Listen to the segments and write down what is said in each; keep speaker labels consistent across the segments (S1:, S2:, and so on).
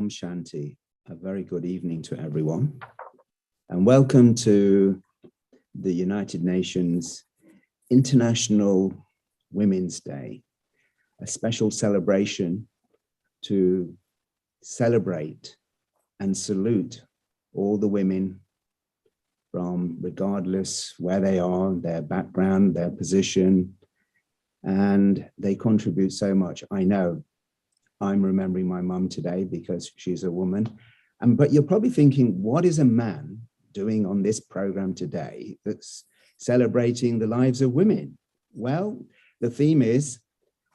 S1: Om Shanti. A very good evening to everyone, and welcome to the United Nations International Women's Day, a special celebration to celebrate and salute all the women from regardless where they are, their background, their position, and they contribute so much. I know I'm remembering my mum today because she's a woman. But you're probably thinking, what is a man doing on this program today that's celebrating the lives of women? Well, the theme is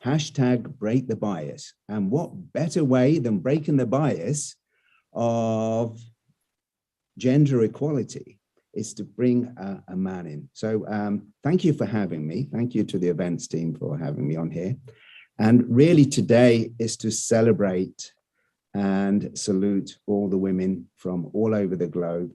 S1: #break the bias. And what better way than breaking the bias of gender equality is to bring a man in. So thank you for having me. Thank you to the events team for having me on here. And really today is to celebrate and salute all the women from all over the globe,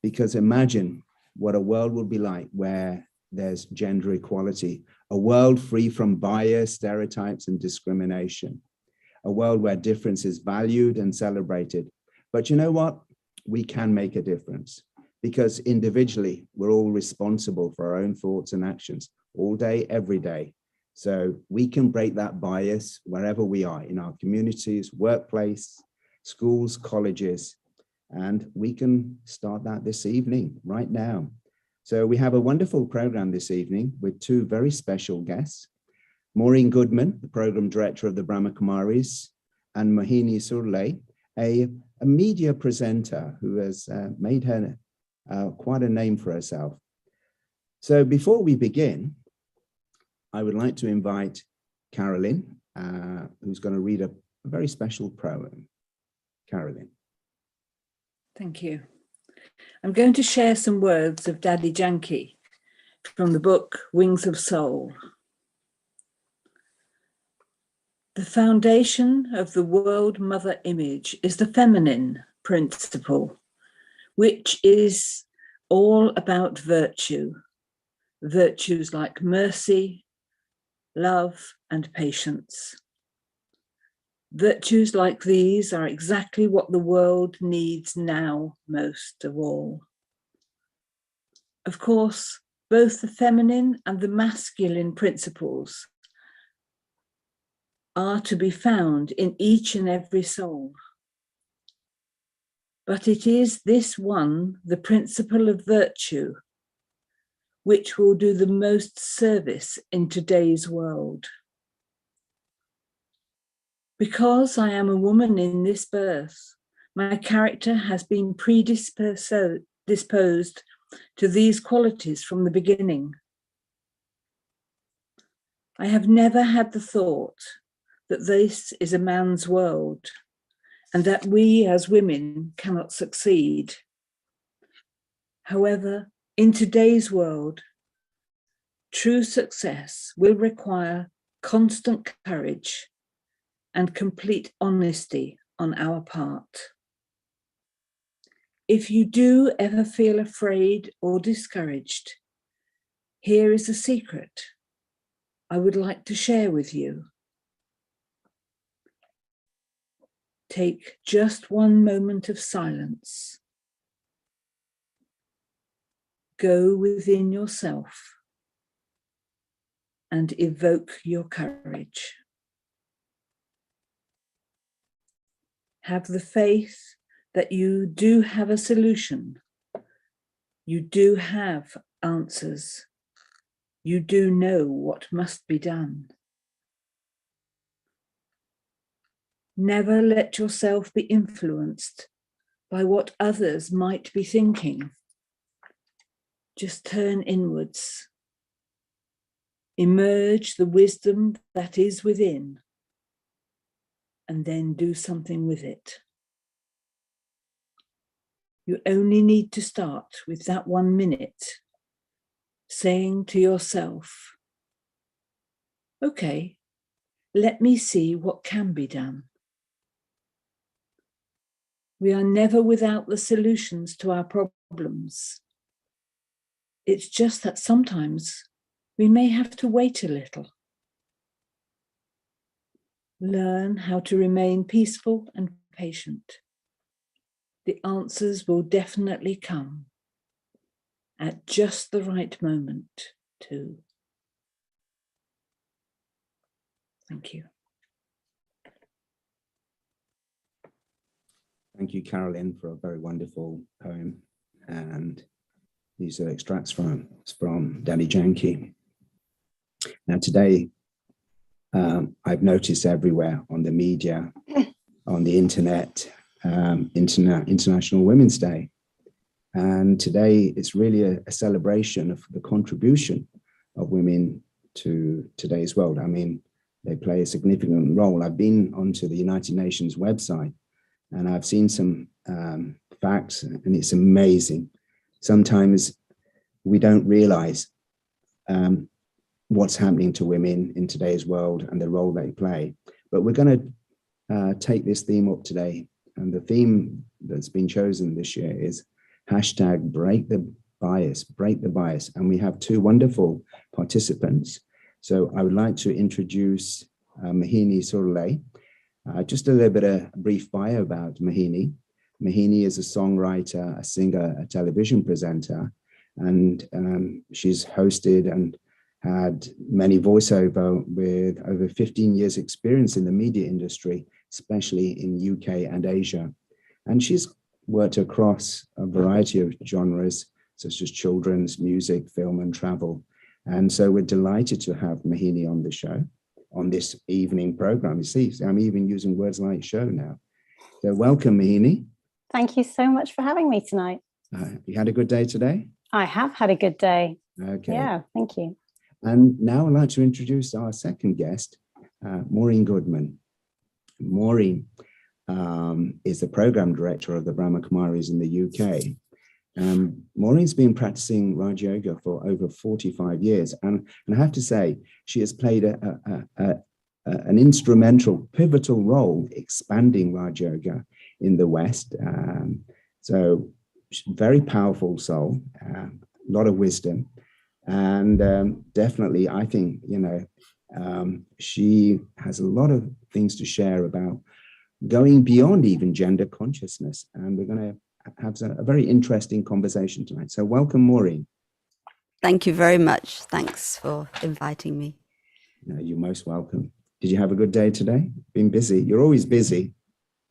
S1: because imagine what a world would be like where there's gender equality, a world free from bias, stereotypes, and discrimination, a world where difference is valued and celebrated. But you know what? We can make a difference because individually, we're all responsible for our own thoughts and actions all day, every day. So we can break that bias wherever we are, in our communities, workplace, schools, colleges, and we can start that this evening, right now. So we have a wonderful program this evening with two very special guests, Maureen Goodman, the program director of the Brahma Kumaris, and Mohini Surle, a media presenter who has made her quite a name for herself. So before we begin, I would like to invite Carolyn, who's going to read a very special poem. Carolyn.
S2: Thank you. I'm going to share some words of Daddy Janki from the book Wings of Soul. The foundation of the world mother image is the feminine principle, which is all about virtue. Virtues like mercy, love, and patience. Virtues like these are exactly what the world needs now most of all. Of course, both the feminine and the masculine principles are to be found in each and every soul. But it is this one, the principle of virtue, which will do the most service in today's world. Because I am a woman in this birth, my character has been predisposed to these qualities from the beginning. I have never had the thought that this is a man's world and that we as women cannot succeed. However, in today's world, true success will require constant courage and complete honesty on our part. If you do ever feel afraid or discouraged, here is a secret I would like to share with you. Take just one moment of silence. Go within yourself and evoke your courage. Have the faith that you do have a solution. You do have answers. You do know what must be done. Never let yourself be influenced by what others might be thinking. Just turn inwards. Emerge the wisdom that is within, and then do something with it. You only need to start with that 1 minute, saying to yourself, okay, let me see what can be done. We are never without the solutions to our problems. It's just that sometimes we may have to wait a little. Learn how to remain peaceful and patient. The answers will definitely come at just the right moment too. Thank you.
S1: Thank you, Carolyn, for a very wonderful poem. And these are extracts from Daddy Yankee. Now, today, I've noticed everywhere on the media, on the internet, International Women's Day. And today, it's really a celebration of the contribution of women to today's world. I mean, they play a significant role. I've been onto the United Nations website, and I've seen some facts, and it's amazing. Sometimes we don't realize what's happening to women in today's world and the role they play. But we're going to take this theme up today. And the theme that's been chosen this year is hashtag break the bias. And we have two wonderful participants. So I would like to introduce Mohini Surle. Just a little bit of a brief bio about Mohini. Mohini is a songwriter, a singer, a television presenter, and she's hosted and had many voiceover with over 15 years experience in the media industry, especially in UK and Asia. And she's worked across a variety of genres, such as children's, music, film, and travel. And so we're delighted to have Mohini on the show, on this evening program. You see, I'm even using words like show now. So welcome, Mohini.
S3: Thank you so much for having me tonight.
S1: You had a good day today?
S3: I have had a good day.
S1: Okay.
S3: Yeah, thank you.
S1: And now I'd like to introduce our second guest, Maureen Goodman. Maureen is the program director of the Brahma Kumaris in the UK. Maureen's been practicing Raj Yoga for over 45 years. And I have to say, she has played an instrumental, pivotal role expanding Raj Yoga in the West. So very powerful soul, a lot of wisdom. And definitely, I think, she has a lot of things to share about going beyond even gender consciousness. And we're going to have a very interesting conversation tonight. So welcome, Maureen.
S4: Thank you very much. Thanks for inviting me.
S1: No, you're most welcome. Did you have a good day today? Been busy? You're always busy.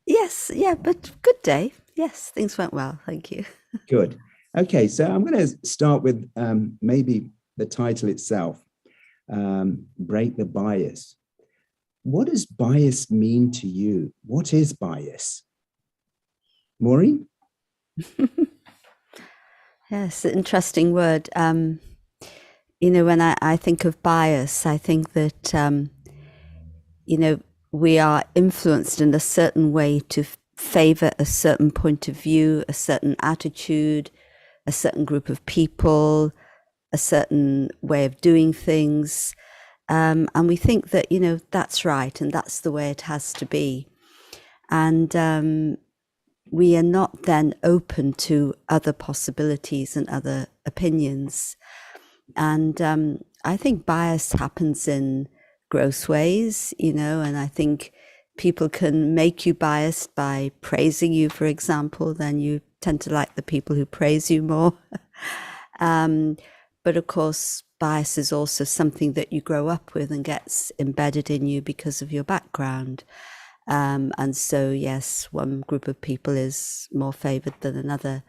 S4: Yes, yeah, but good day. Yes, things went well. Thank you.
S1: Good. Okay, so I'm going to start with maybe the title itself, Break the Bias. What does bias mean to you? What is bias? Maureen?
S4: Yes, interesting word. When I think of bias, I think that, we are influenced in a certain way to favor a certain point of view, a certain attitude, a certain group of people, a certain way of doing things. And we think that, that's right and that's the way it has to be. And we are not then open to other possibilities and other opinions. And I think bias happens in gross ways, and I think people can make you biased by praising you, for example, then you tend to like the people who praise you more. But of course, bias is also something that you grow up with and gets embedded in you because of your background. And so, yes, one group of people is more favored than another.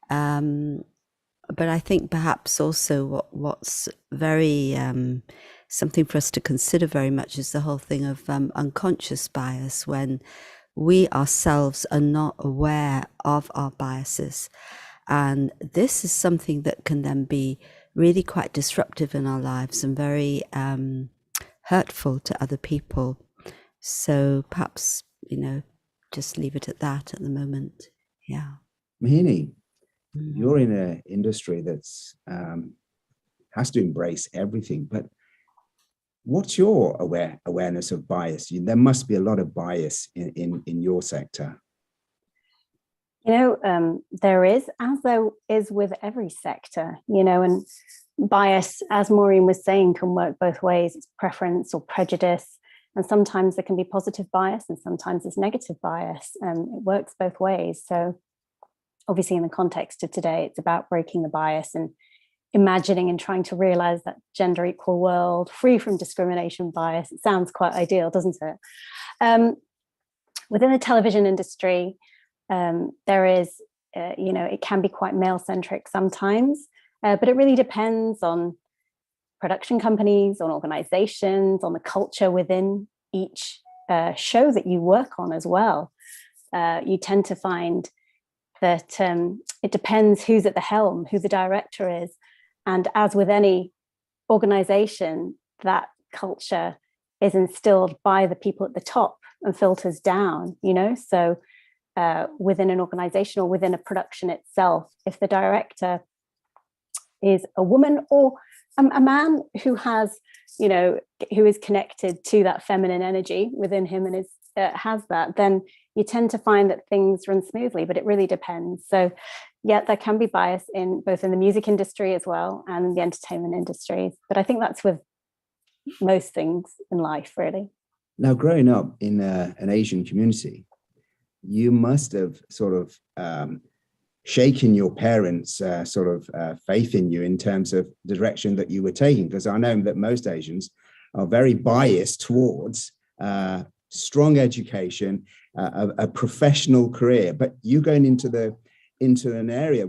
S4: But I think perhaps also what's very something for us to consider very much is the whole thing of unconscious bias, when we ourselves are not aware of our biases. And this is something that can then be really quite disruptive in our lives and very hurtful to other people. So perhaps, just leave it at that at the moment. Yeah.
S1: Mohini, you're in an industry that's has to embrace everything, but what's your awareness of bias? There must be a lot of bias in your sector.
S3: There is, as there is with every sector, and bias, as Maureen was saying, can work both ways. It's preference or prejudice. And sometimes there can be positive bias and sometimes there's negative bias. It works both ways. So obviously in the context of today, it's about breaking the bias and imagining and trying to realize that gender equal world, free from discrimination bias. It sounds quite ideal, doesn't it? Within the television industry, there is, it can be quite male centric sometimes, but it really depends on production companies, on organizations, on the culture within each show that you work on as well. You tend to find that it depends who's at the helm, who the director is. And as with any organization, that culture is instilled by the people at the top and filters down, So within an organization or within a production itself, if the director is a woman or a man who has, who is connected to that feminine energy within him and has that, then you tend to find that things run smoothly, but it really depends. So yeah, there can be bias in both in the music industry as well and the entertainment industries. But I think that's with most things in life, really.
S1: Now, growing up in an Asian community, you must have sort of shaken your parents' faith in you in terms of the direction that you were taking, because I know that most Asians are very biased towards strong education, a professional career, but you going into an area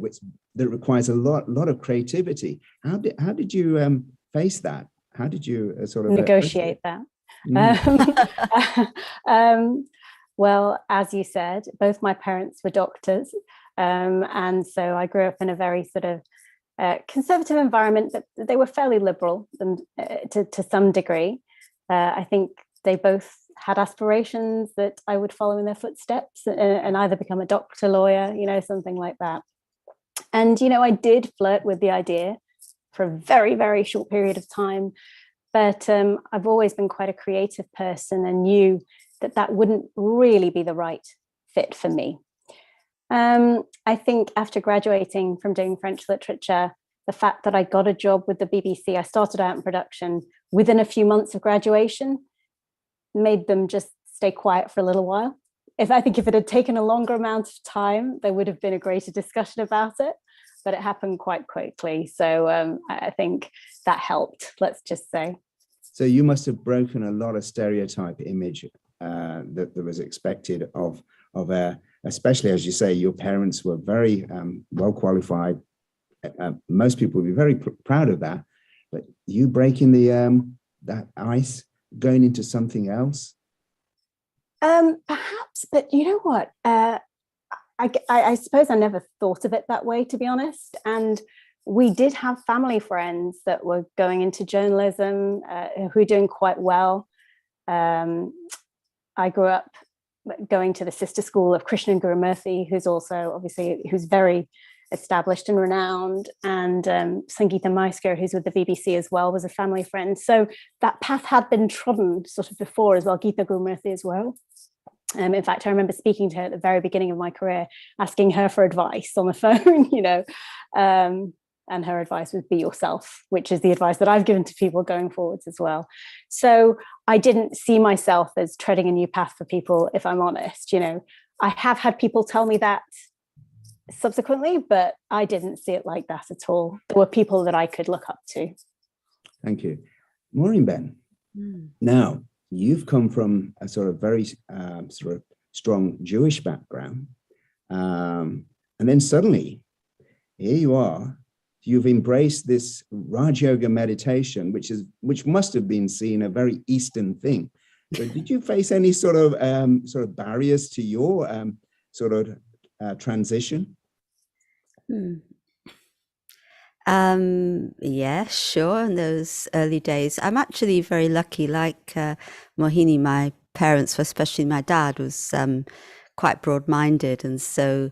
S1: that requires a lot of creativity. How did you face that? How did you sort of
S3: negotiate that? Well, as you said, both my parents were doctors, and so I grew up in a very sort of conservative environment, but they were fairly liberal to some degree. I think they both had aspirations that I would follow in their footsteps and either become a doctor, lawyer, something like that. And, I did flirt with the idea for a very, very short period of time. But I've always been quite a creative person and knew that wouldn't really be the right fit for me. I think after graduating from doing French literature, the fact that I got a job with the BBC, I started out in production within a few months of graduation, made them just stay quiet for a little while. I think if it had taken a longer amount of time, there would have been a greater discussion about it, but it happened quite quickly. So I think that helped, let's just say.
S1: So you must have broken a lot of stereotype image that was expected of especially, as you say, your parents were very well qualified. Most people would be very proud of that, but you breaking that ice, going into something else?
S3: Perhaps, but you know what? I suppose I never thought of it that way, to be honest. And we did have family friends that were going into journalism who were doing quite well. I grew up going to the sister school of Krishnan Gurumurthy, who's very established and renowned, and Sangeeta Maisker, who's with the BBC as well, was a family friend. So that path had been trodden sort of before as well, Geeta Gurumurthy as well. In fact, I remember speaking to her at the very beginning of my career, asking her for advice on the phone, and her advice was be yourself, which is the advice that I've given to people going forwards as well. So I didn't see myself as treading a new path for people, if I'm honest. I have had people tell me that subsequently, but I didn't see it like that at all. There were people that I could look up to.
S1: Thank you. Maureen Ben, now you've come from a sort of very sort of strong Jewish background, and then suddenly here you are. You've embraced this Raj Yoga meditation, which must have been seen a very Eastern thing. So did you face any sort of barriers to your transition?
S4: Yeah, sure. In those early days, I'm actually very lucky. Like Mohini, my parents, especially my dad, was quite broad-minded, and so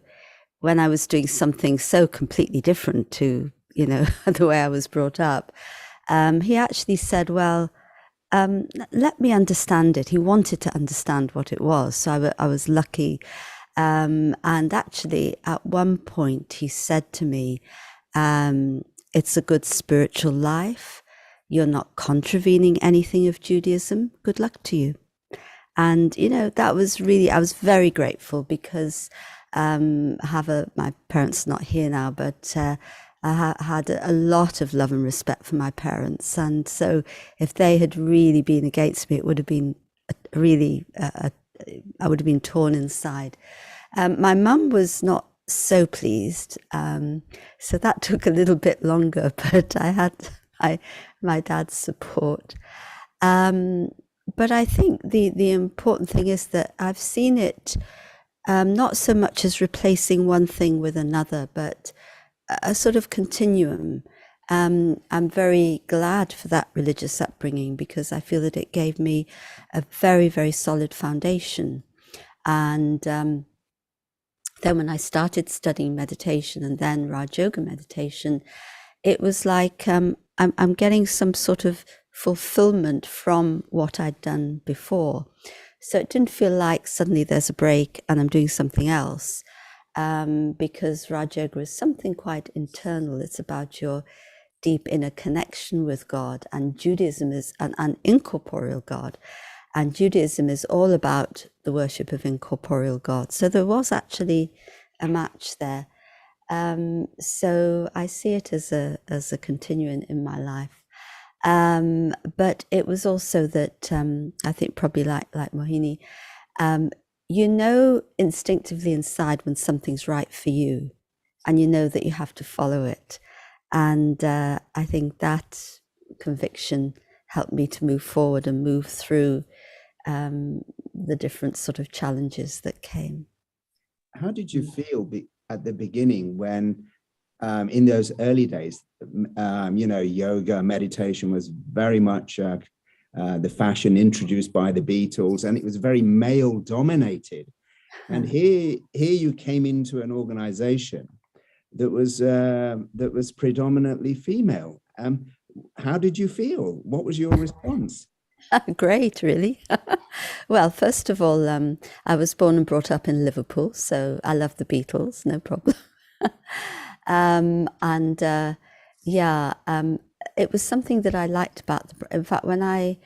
S4: when I was doing something so completely different to the way I was brought up, he actually said, "Well, let me understand it." He wanted to understand what it was, so I was lucky. And actually, at one point, he said to me, "It's a good spiritual life. You're not contravening anything of Judaism. Good luck to you." And, you know, that was really, I was very grateful because my parents not here now, but I had a lot of love and respect for my parents. And so if they had really been against me, it would have been really, I would have been torn inside. My mum was not so pleased. So that took a little bit longer, but I had my dad's support. But I think the important thing is that I've seen it not so much as replacing one thing with another, but a sort of continuum. I'm very glad for that religious upbringing because I feel that it gave me a very, very solid foundation. And then when I started studying meditation and then Raj Yoga meditation, it was like I'm getting some sort of fulfillment from what I'd done before. So it didn't feel like suddenly there's a break and I'm doing something else, because Raj Yoga is something quite internal. It's about your deep inner connection with God, and Judaism is an incorporeal God. And Judaism is all about the worship of incorporeal God. So there was actually a match there. So I see it as a continuum in my life. But it was also that I think probably like Mohini, you know instinctively inside when something's right for you, and you know that you have to follow it. And I think that conviction helped me to move forward and move through the different sort of challenges that came.
S1: How did you feel at the beginning when, in those early days, you know, yoga, meditation was very much the fashion introduced by the Beatles, and it was very male dominated. And here you came into an organization that was predominantly female. How did you feel? What was your response?
S4: Great, really. Well, first of all, I was born and brought up in Liverpool, so I love the Beatles, no problem. It was something that I liked about in fact, when I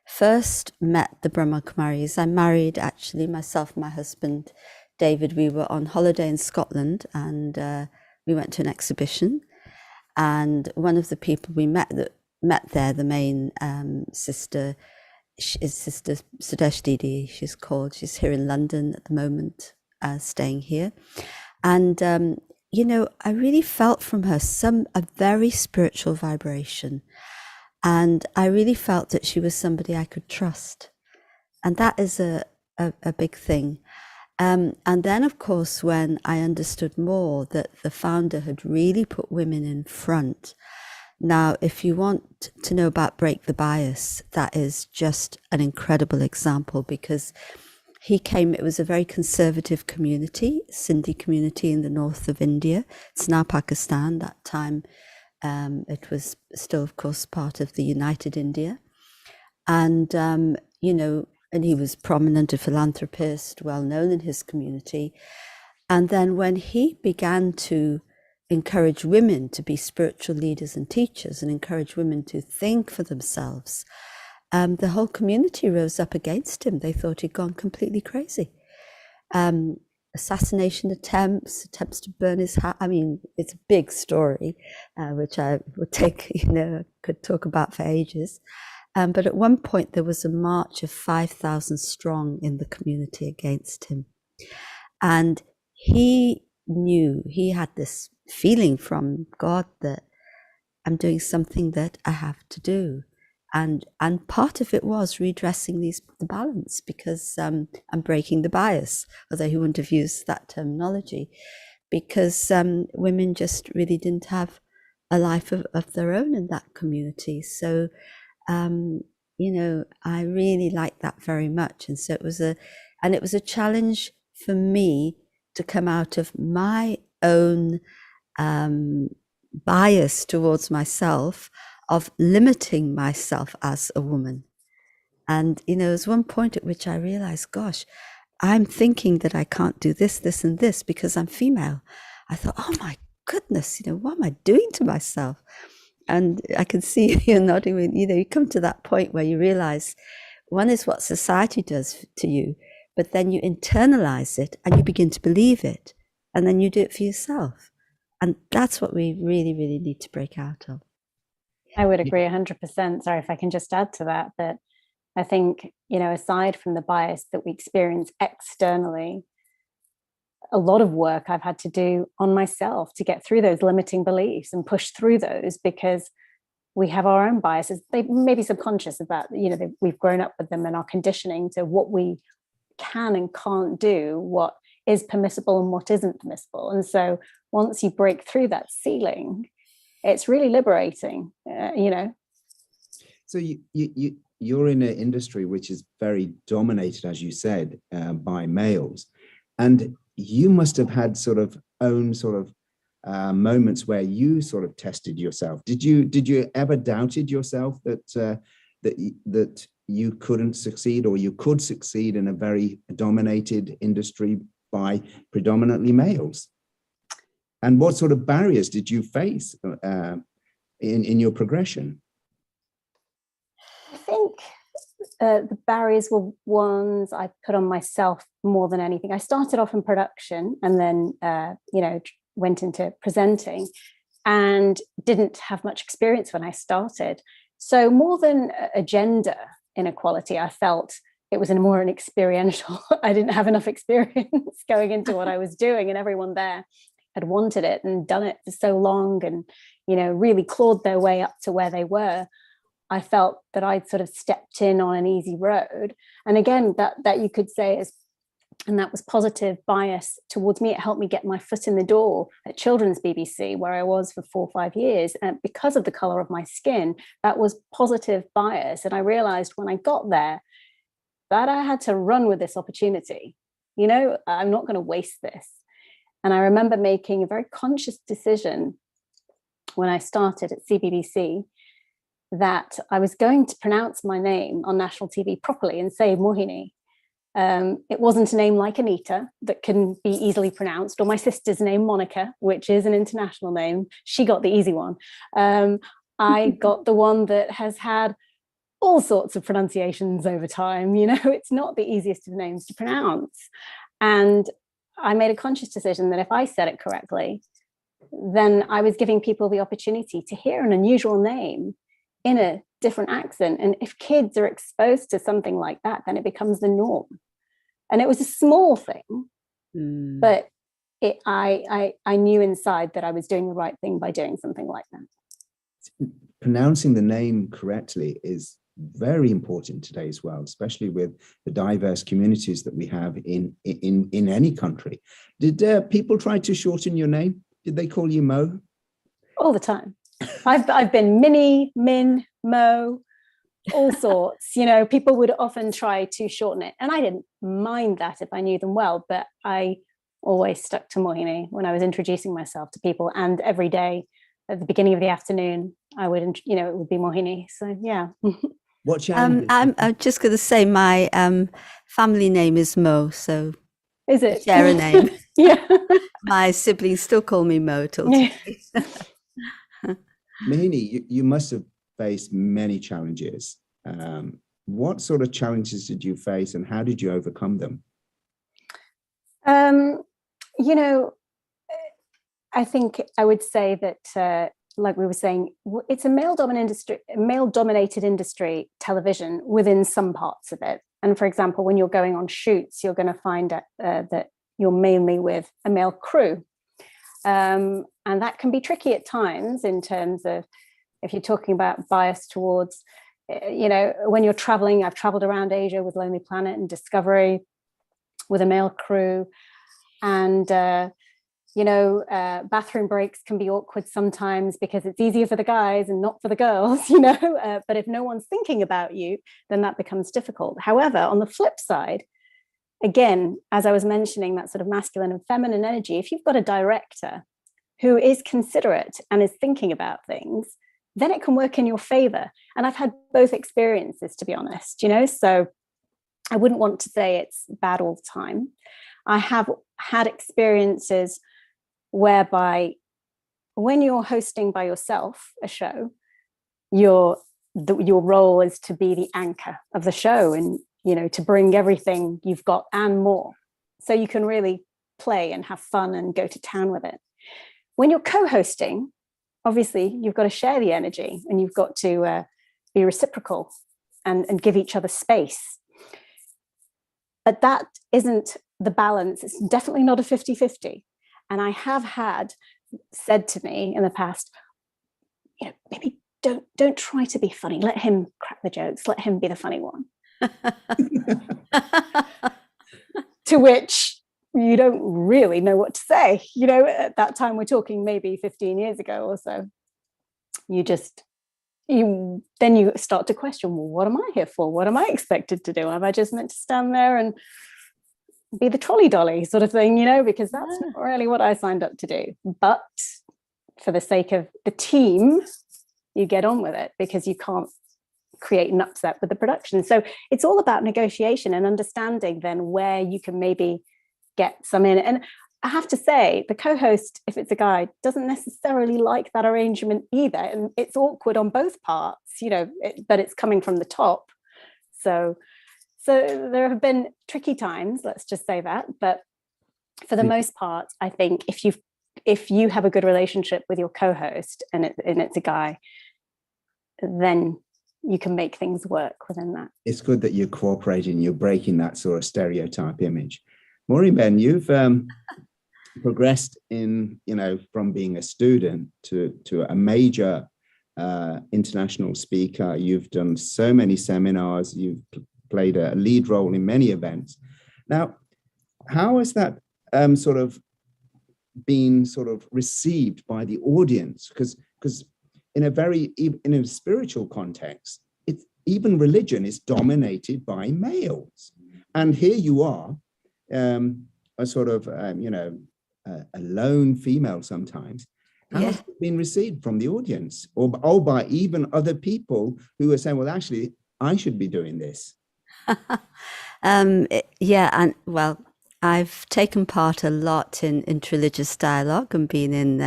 S4: first met the Brahma Kumaris, I married actually myself and my husband, David. We were on holiday in Scotland and we went to an exhibition. And one of the people we met there, the main sister, is Sister Sudesh Didi, she's called. She's here in London at the moment, staying here. And, you know, I really felt from her a very spiritual vibration. And I really felt that she was somebody I could trust. And that is a big thing. And then, of course, when I understood more that the founder had really put women in front. Now, if you want to know about Break the Bias, that is just an incredible example because it was a very conservative community, Sindhi community in the north of India. It's now Pakistan. That time it was still, of course, part of the United India. And, you know, and he was prominent, a philanthropist, well known in his community. And then when he began to encourage women to be spiritual leaders and teachers and encourage women to think for themselves, the whole community rose up against him. They thought he'd gone completely crazy. Assassination attempts to burn his house. I mean, it's a big story, which I would could talk about for ages. But at one point, there was a march of 5,000 strong in the community against him. And he knew, he had this feeling from God that I'm doing something that I have to do. And part of it was redressing the balance because I'm breaking the bias, although he wouldn't have used that terminology, because women just really didn't have a life of their own in that community. So, you know, I really liked that very much. And so it was a challenge for me to come out of my own bias towards myself of limiting myself as a woman. And, you know, there's one point at which I realized, gosh, I'm thinking that I can't do this, this, and this because I'm female. I thought, oh my goodness, you know, what am I doing to myself? And I can see you nodding, you know, you come to that point where you realize One is what society does to you, but then you internalize it and you begin to believe it, and then you do it for yourself. And that's what we really, really need to break out of.
S3: I would agree 100%. Sorry, if I can just add to that, that I think, aside from the bias that we experience externally, a lot of work I've had to do on myself to get through those limiting beliefs and push through those, because we have our own biases. They may be subconscious about, we've grown up with them and our conditioning to what we can and can't do, what is permissible and what isn't permissible. And so once you break through that ceiling, it's really liberating,
S1: So you're in an industry which is very dominated, as you said, by males, and you must have had moments where you sort of tested yourself. Did you ever doubted yourself that you couldn't succeed, or you could succeed in a very dominated industry by predominantly males? And what sort of barriers did you face in your progression?
S3: I think the barriers were ones I put on myself more than anything. I started off in production and then, went into presenting and didn't have much experience when I started. So more than a gender inequality, I felt it was more an experiential. I didn't have enough experience going into what I was doing, and everyone there had wanted it and done it for so long and, really clawed their way up to where they were. I felt that I'd sort of stepped in on an easy road. And again, that you could say is, and that was positive bias towards me. It helped me get my foot in the door at Children's BBC, where I was for 4 or 5 years. And because of the color of my skin, that was positive bias. And I realized when I got there that I had to run with this opportunity. I'm not going to waste this. And I remember making a very conscious decision when I started at CBBC that I was going to pronounce my name on national TV properly and say Mohini. It wasn't a name like Anita that can be easily pronounced, or my sister's name, Monica, which is an international name. She got the easy one. I got the one that has had all sorts of pronunciations over time. It's not the easiest of names to pronounce. And I made a conscious decision that if I said it correctly, then I was giving people the opportunity to hear an unusual name in a different accent. And if kids are exposed to something like that, then it becomes the norm. And it was a small thing, but I knew inside that I was doing the right thing by doing something like that.
S1: Pronouncing the name correctly is very important in today's world, especially with the diverse communities that we have in any country. Did people try to shorten your name? Did they call you Mo?
S3: All the time. I've been Minnie, Min, Mo, all sorts. People would often try to shorten it, and I didn't mind that if I knew them well, but I always stuck to Mohini when I was introducing myself to people, and every day at the beginning of the afternoon I would it would be Mohini. So yeah.
S1: What challenges?
S4: I'm just going to say my family name is Mo, so
S3: is it?
S4: Share a name.
S3: Yeah.
S4: My siblings still call me Mo till today.
S1: Mohini, you must have faced many challenges. What sort of challenges did you face, and how did you overcome them?
S3: I think I would say that, like we were saying, it's a male-dominated industry, television, within some parts of it. And for example, when you're going on shoots, you're going to find that you're mainly with a male crew. And that can be tricky at times in terms of, if you're talking about bias towards, when you're traveling. I've traveled around Asia with Lonely Planet and Discovery with a male crew. And, bathroom breaks can be awkward sometimes because it's easier for the guys and not for the girls, but if no one's thinking about you, then that becomes difficult. However, on the flip side, again, as I was mentioning, that sort of masculine and feminine energy, if you've got a director who is considerate and is thinking about things, then it can work in your favor. And I've had both experiences, to be honest, so I wouldn't want to say it's bad all the time. I have had experiences whereby when you're hosting by yourself a show, you're your role is to be the anchor of the show, and to bring everything you've got and more, so you can really play and have fun and go to town with it. When you're co-hosting, obviously you've got to share the energy, and you've got to be reciprocal and give each other space. But that isn't the balance. It's definitely not a 50-50. And I have had said to me in the past, maybe don't try to be funny. Let him crack the jokes. Let him be the funny one. To which you don't really know what to say. At that time, we're talking maybe 15 years ago or so. Then you start to question, well, what am I here for? What am I expected to do? Am I just meant to stand there and be the trolley dolly sort of thing, because that's not really what I signed up to do. But for the sake of the team, you get on with it, because you can't create an upset with the production. So it's all about negotiation and understanding then where you can maybe get some in. And I have to say, the co-host, if it's a guy, doesn't necessarily like that arrangement either. And it's awkward on both parts, but it's coming from the top. So there have been tricky times, let's just say that. But for the most part, I think if you have a good relationship with your co-host and it's a guy, then you can make things work within that.
S1: It's good that you're cooperating, you're breaking that sort of stereotype image. Maureen Ben, you've progressed from being a student to a major international speaker. You've done so many seminars, you've played a lead role in many events. Now, how has that been received by the audience? Because in a spiritual context, even religion is dominated by males. And here you are, a lone female sometimes. How has it been received from the audience, or by even other people who are saying, well, actually, I should be doing this?
S4: I've taken part a lot in interreligious dialogue and been in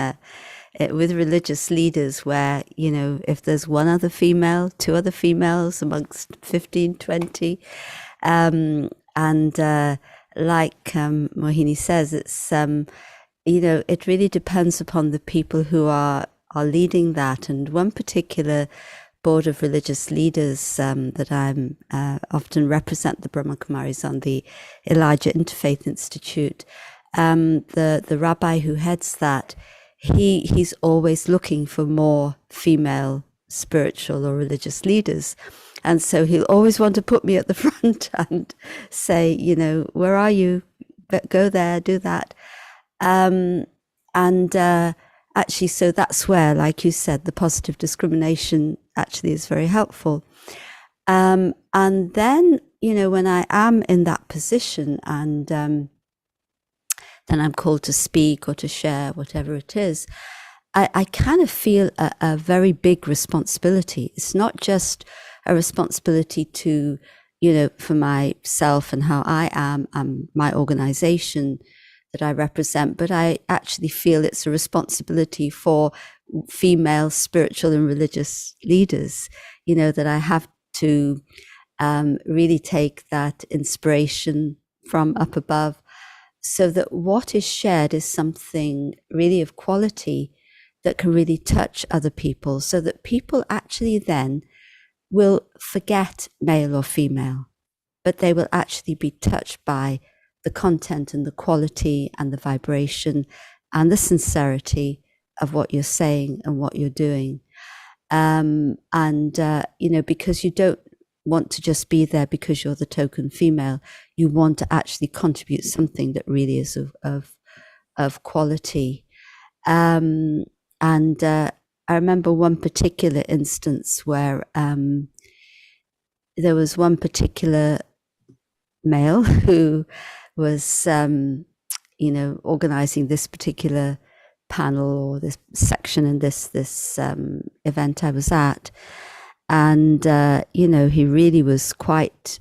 S4: with religious leaders where, if there's one other female, two other females amongst 15, 20, like Mohini says, it's it really depends upon the people who are leading that. And one particular board of religious leaders that I'm often represent the Brahma Kumaris on the Elijah Interfaith Institute, the rabbi who heads that, he's always looking for more female spiritual or religious leaders. And so he'll always want to put me at the front and say, where are you? Go there, do that. Actually, so that's where, like you said, the positive discrimination actually is very helpful. And then, when I am in that position and then I'm called to speak or to share, whatever it is, I kind of feel a very big responsibility. It's not just a responsibility to, for myself and how I am and my organization that I represent, but I actually feel it's a responsibility for female spiritual and religious leaders, that I have to really take that inspiration from up above, so that what is shared is something really of quality that can really touch other people, so that people actually then will forget male or female, but they will actually be touched by the content and the quality and the vibration and the sincerity of what you're saying and what you're doing. Because you don't want to just be there because you're the token female, you want to actually contribute something that really is of quality. I remember one particular instance where there was one particular male who was, organizing this particular panel or this section in this event I was at. And, he really was quite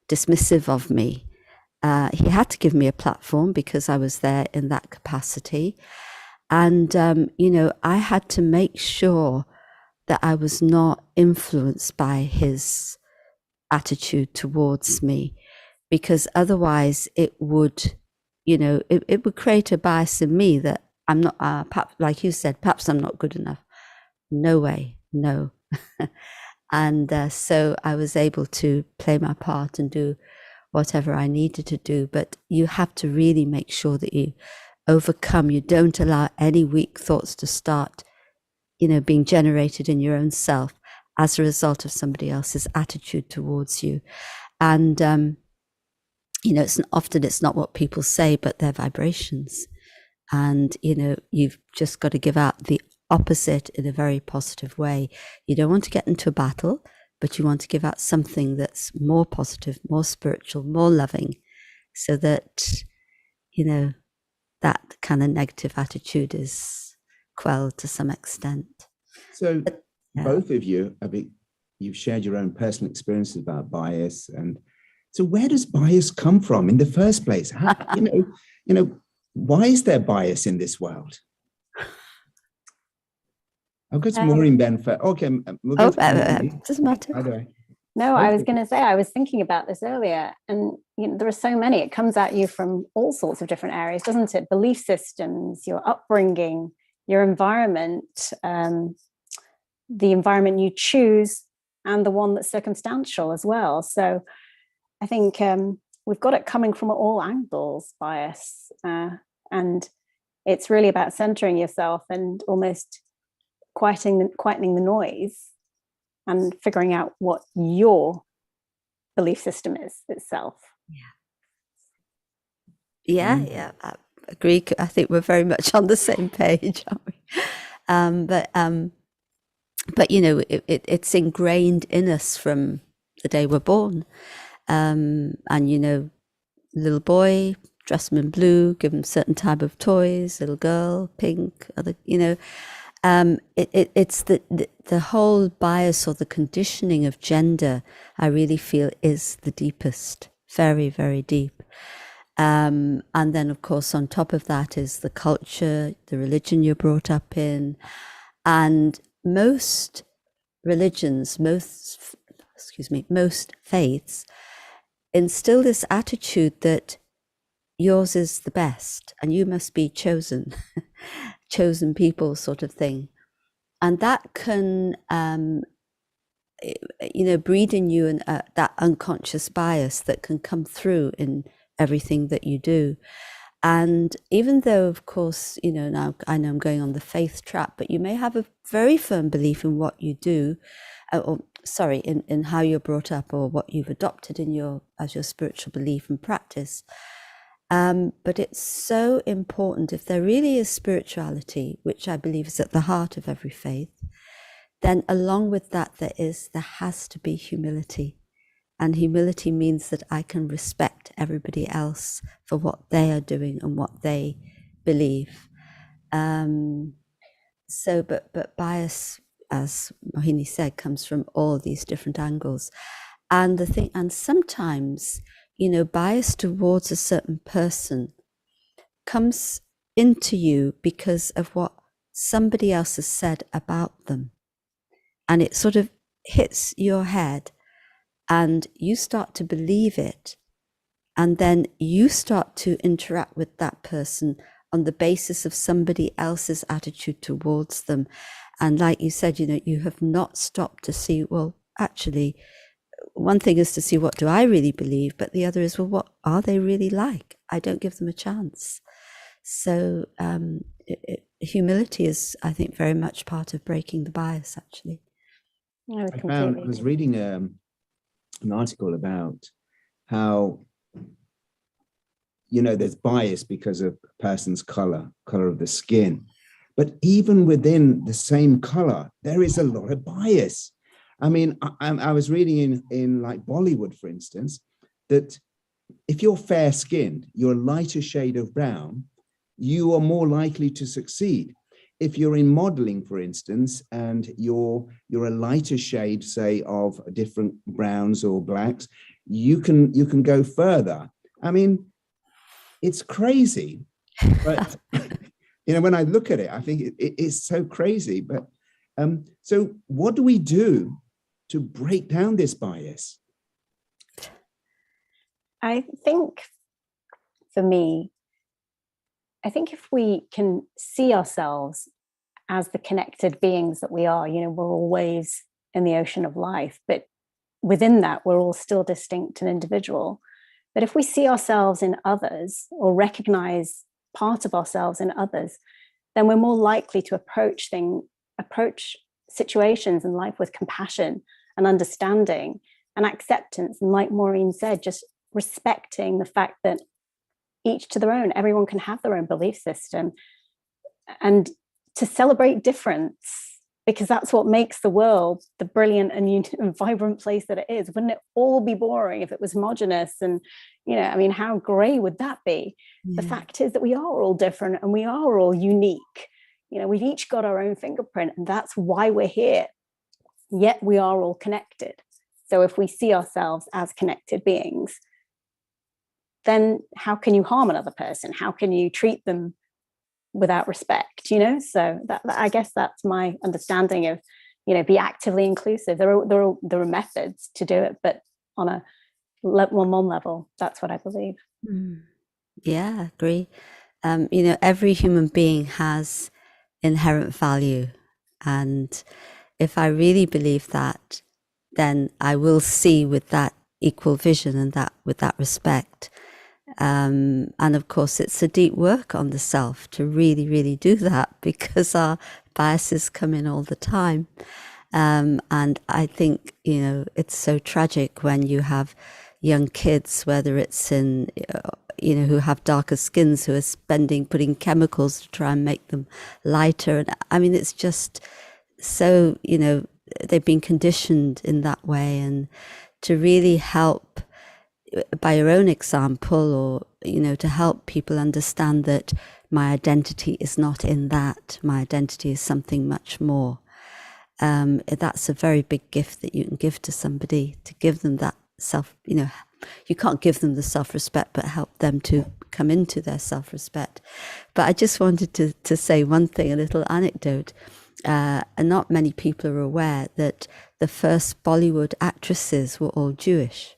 S4: dismissive of me. He had to give me a platform because I was there in that capacity. And, I had to make sure that I was not influenced by his attitude towards me, because otherwise it would, it would create a bias in me that I'm not, perhaps, like you said, perhaps I'm not good enough. No way, no. And so I was able to play my part and do whatever I needed to do. But you have to really make sure that you overcome, you don't allow any weak thoughts to start, being generated in your own self as a result of somebody else's attitude towards you. And, it's not what people say, but their vibrations. And, you've just got to give out the opposite in a very positive way. You don't want to get into a battle, but you want to give out something that's more positive, more spiritual, more loving, so that, that kind of negative attitude is quelled to some extent.
S1: So both of you, you've shared your own personal experiences about bias. And so where does bias come from in the first place? How, why is there bias in this world? I've got some more in Ben for, okay.
S4: Doesn't matter.
S1: By the way.
S3: No, I was going to say, I was thinking about this earlier, and there are so many. It comes at you from all sorts of different areas, doesn't it? Belief systems, your upbringing, your environment, the environment you choose, and the one that's circumstantial as well. So I think we've got it coming from all angles, bias. And it's really about centering yourself and almost quietening the noise and figuring out what your belief system is itself.
S4: Yeah, I agree. I think we're very much on the same page, aren't we? But it's ingrained in us from the day we're born. And little boy, dress him in blue, give him certain type of toys. Little girl, pink. Other, it's the whole bias or the conditioning of gender, I really feel, is the deepest, very, very deep. And then, of course, on top of that is the culture, the religion you're brought up in. And most religions, most faiths instill this attitude that yours is the best and you must be chosen people, sort of thing. And that can breed in you that unconscious bias that can come through in everything that you do. And even though, of course, now I know I'm going on the faith trap, but you may have a very firm belief in what you do, in how you're brought up or what you've adopted as your spiritual belief and practice. But it's so important, if there really is spirituality, which I believe is at the heart of every faith, then along with that, there has to be humility. And humility means that I can respect everybody else for what they are doing and what they believe. But bias, as Mohini said, comes from all these different angles. And sometimes, bias towards a certain person comes into you because of what somebody else has said about them. And it sort of hits your head and you start to believe it. And then you start to interact with that person on the basis of somebody else's attitude towards them. And like you said, you have not stopped to see, well, actually, one thing is to see what do I really believe, but the other is, well, what are they really like? I don't give them a chance. So humility is, I think, very much part of breaking the bias, actually.
S1: I was reading an article about how, there's bias because of a person's color of the skin. But even within the same color, there is a lot of bias. I mean, I was reading in like Bollywood, for instance, that if you're fair-skinned, you're a lighter shade of brown, you are more likely to succeed. If you're in modeling, for instance, and you're a lighter shade, say, of different browns or blacks, you can go further. I mean, it's crazy, but when I look at it, I think it's so crazy. But So what do we do to break down this bias?
S3: I think for me, I think if we can see ourselves as the connected beings that we are, we're all waves in the ocean of life, but within that, we're all still distinct and individual. But if we see ourselves in others or recognize part of ourselves in others, then we're more likely to approach situations in life with compassion and understanding and acceptance. And like Maureen said, just respecting the fact that each to their own, everyone can have their own belief system, and to celebrate difference, because that's what makes the world the brilliant and vibrant place that it is. Wouldn't it all be boring if it was homogenous? And, how grey would that be? Yeah. The fact is that we are all different and we are all unique. We've each got our own fingerprint, and that's why we're here. Yet we are all connected. So if we see ourselves as connected beings, then how can you harm another person? How can you treat them without respect? So that, I guess that's my understanding of, be actively inclusive. There are methods to do it, but on a one level, that's what I believe.
S4: Yeah, agree. Every human being has inherent value, and if I really believe that, then I will see with that equal vision and that with that respect. And of course, it's a deep work on the self to really, really do that, because our biases come in all the time. And I think, it's so tragic when you have young kids, whether it's in, who have darker skins, who are putting chemicals to try and make them lighter. And it's just so, they've been conditioned in that way. And to really help by your own example, or, to help people understand that my identity is not in that. My identity is something much more. That's a very big gift that you can give to somebody, to give them that self, you can't give them the self-respect, but help them to come into their self-respect. But I just wanted to say one thing, a little anecdote. And not many people are aware that the first Bollywood actresses were all Jewish.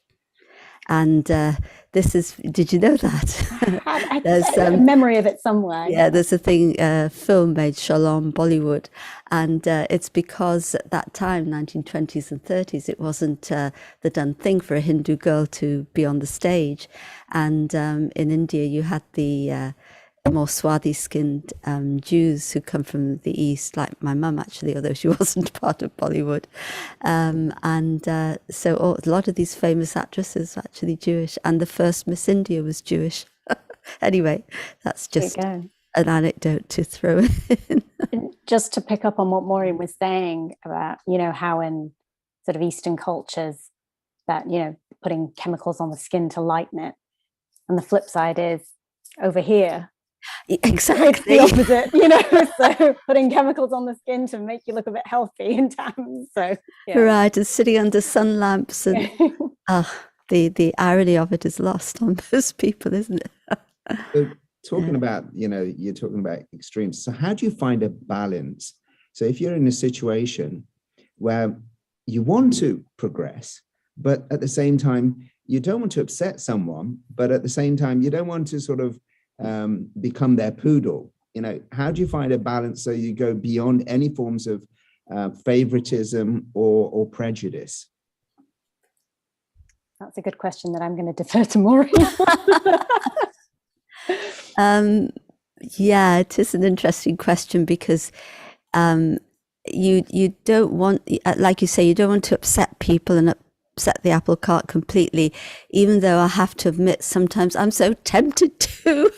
S4: And did you know that?
S3: There's a memory of it somewhere.
S4: Yeah, there's a film made, Shalom Bollywood. And it's because at that time, 1920s and 30s, it wasn't the done thing for a Hindu girl to be on the stage. And in India, you had the more swarthy skinned Jews who come from the East, like my mum actually, although she wasn't part of Bollywood. So a lot of these famous actresses are actually Jewish, and the first Miss India was Jewish. Anyway, that's just an anecdote to throw in.
S3: Just to pick up on what Maureen was saying about, how in sort of Eastern cultures that, putting chemicals on the skin to lighten it. And the flip side is over here,
S4: exactly
S3: the opposite, so putting chemicals on the skin to make you look a bit healthy and tan. So
S4: right, and sitting under sun lamps, and the irony of it is lost on most people, isn't it?
S1: So talking about, you're talking about extremes. So how do you find a balance? So if you're in a situation where you want to progress, but at the same time you don't want to upset someone, but at the same time you don't want to sort of become their poodle, how do you find a balance so you go beyond any forms of favoritism or prejudice?
S3: That's a good question that I'm going to defer to Maureen.
S4: Yeah, it is an interesting question, because you don't want, like you say, you don't want to upset people and upset the apple cart completely, even though I have to admit sometimes I'm so tempted to.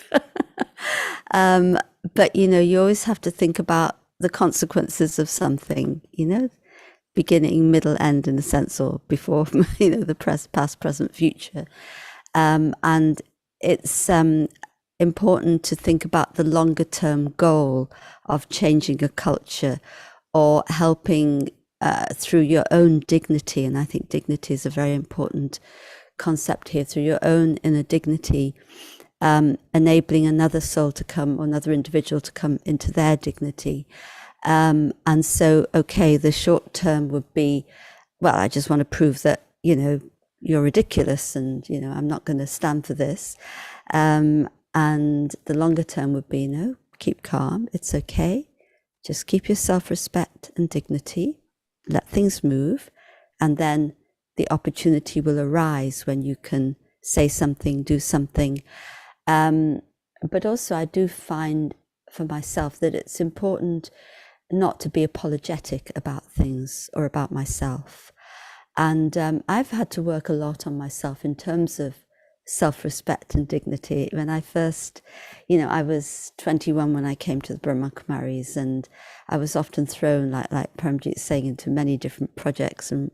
S4: But you always have to think about the consequences of something, beginning, middle, end, in a sense, or before, the past, present, future. And it's important to think about the longer term goal of changing a culture, or helping through your own dignity. And I think dignity is a very important concept here, through your own inner dignity, enabling another soul to come, or another individual to come into their dignity. And so, okay, the short term would be, well, I just want to prove that, you're ridiculous and, I'm not going to stand for this. And the longer term would be, no, keep calm. It's okay. Just keep your self-respect and dignity. Let things move. And then the opportunity will arise when you can say something, do something. But also I do find for myself that it's important not to be apologetic about things or about myself. And I've had to work a lot on myself in terms of self-respect and dignity. When I first, I was 21 when I came to the Brahma Kumaris, and I was often thrown, like Paramjit's saying, into many different projects and,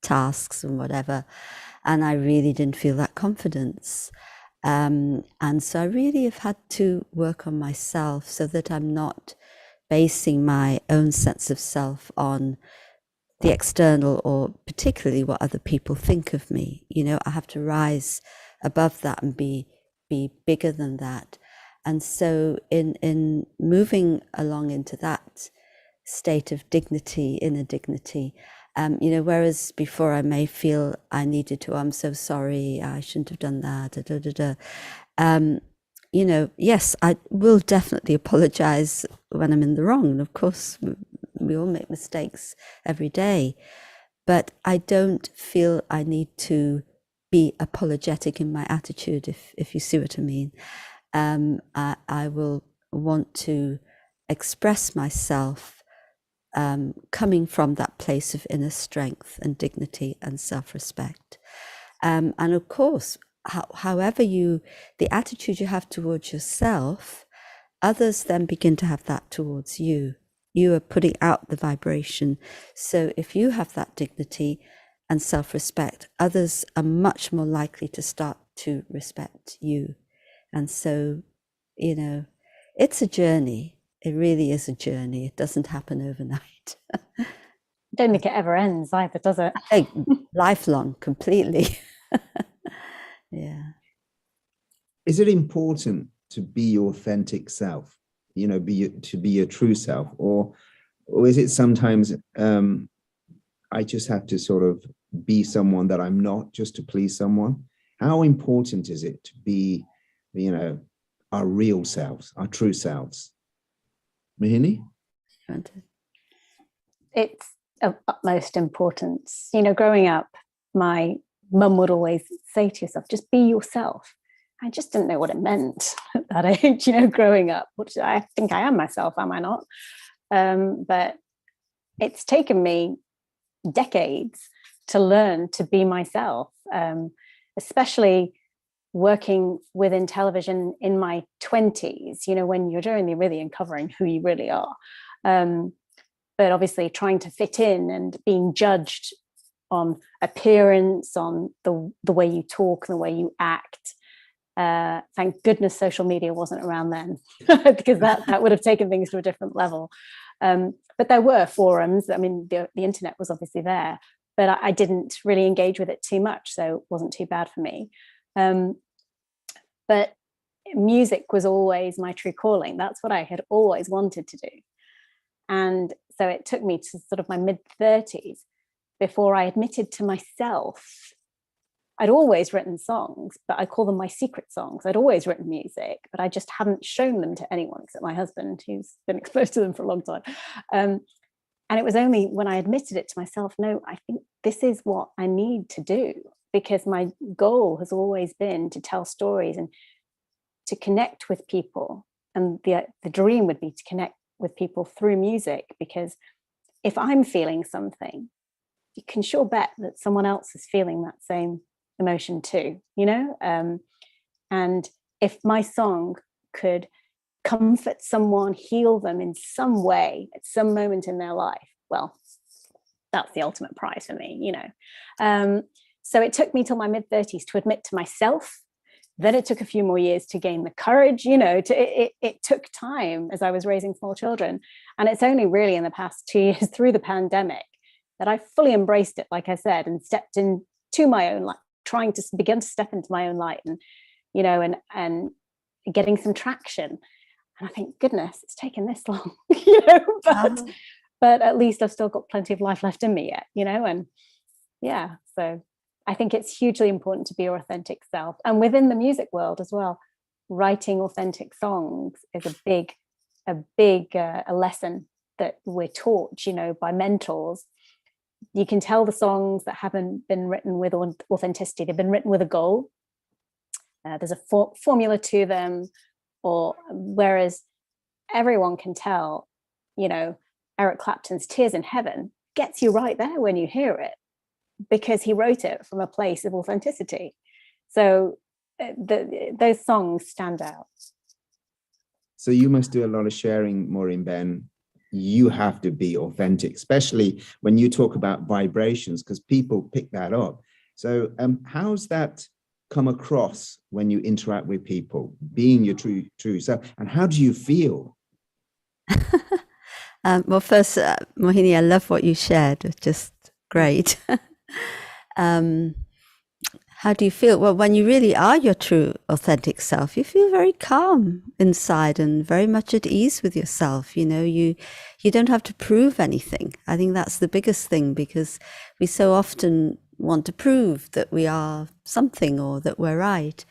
S4: tasks and whatever. And I really didn't feel that confidence. And so I really have had to work on myself so that I'm not basing my own sense of self on the external or particularly what other people think of me. I have to rise above that and be bigger than that. And so in moving along into that state of dignity, inner dignity, whereas before I may feel I needed to, I'm so sorry, I shouldn't have done that, yes, I will definitely apologize when I'm in the wrong. And of course, we all make mistakes every day, but I don't feel I need to be apologetic in my attitude, if you see what I mean. I will want to express myself coming from that place of inner strength and dignity and self-respect. And of course, however the attitude you have towards yourself, others then begin to have that towards you. You are putting out the vibration. So if you have that dignity and self-respect, others are much more likely to start to respect you. And so, it's a journey. It really is a journey. It doesn't happen overnight.
S3: I don't think it ever ends either, does it?
S1: Lifelong, completely.
S4: Yeah.
S1: Is it important to be your authentic self? To be your true self, or is it sometimes I just have to sort of be someone that I'm not just to please someone? How important is it to be, our real selves, our true selves? Mohini?
S3: It's of utmost importance. Growing up, my mum would always say to yourself, just be yourself. I just didn't know what it meant at that age, growing up. Which I think I am myself, am I not? But it's taken me decades to learn to be myself, especially working within television in my 20s, when you're really uncovering who you really are. But obviously trying to fit in and being judged on appearance, on the way you talk and the way you act. Thank goodness social media wasn't around then, because that would have taken things to a different level. But there were forums. I mean, the internet was obviously there, but I didn't really engage with it too much, so it wasn't too bad for me. But music was always my true calling. That's what I had always wanted to do. And so it took me to sort of my mid-30s before I admitted to myself. I'd always written songs, but I call them my secret songs. I'd always written music, but I just hadn't shown them to anyone except my husband, who's been exposed to them for a long time. And it was only when I admitted it to myself, no, I think this is what I need to do, because my goal has always been to tell stories and to connect with people. And the dream would be to connect with people through music, because if I'm feeling something, you can sure bet that someone else is feeling that same emotion too, and if my song could comfort someone, heal them in some way at some moment in their life, well, that's the ultimate prize for me. So it took me till my mid-30s to admit to myself. Then it took a few more years to gain the courage, it took time as I was raising small children. And it's only really in the past 2 years through the pandemic that I fully embraced it, like I said, and stepped into my own life, trying to begin to step into my own light and, and getting some traction. And I think, goodness, it's taken this long, you know, but at least I've still got plenty of life left in me yet, you know. And yeah, so I think it's hugely important to be your authentic self. And within the music world as well, writing authentic songs is a lesson that we're taught, you know, by mentors. You can tell the songs that haven't been written with authenticity, they've been written with a goal. There's a formula to them, or whereas everyone can tell, you know, Eric Clapton's Tears in Heaven gets you right there when you hear it, because he wrote it from a place of authenticity. So those songs stand out.
S1: So you must do a lot of sharing, Maureen Ben. You have to be authentic, especially when you talk about vibrations, because people pick that up. So how's that come across when you interact with people, being your true self? And how do you feel?
S4: Well, first, Mohini, I love what you shared. It's just great. How do you feel? Well, when you really are your true, authentic self, you feel very calm inside and very much at ease with yourself. You know, you don't have to prove anything. I think that's the biggest thing, because we so often want to prove that we are something or that we're right,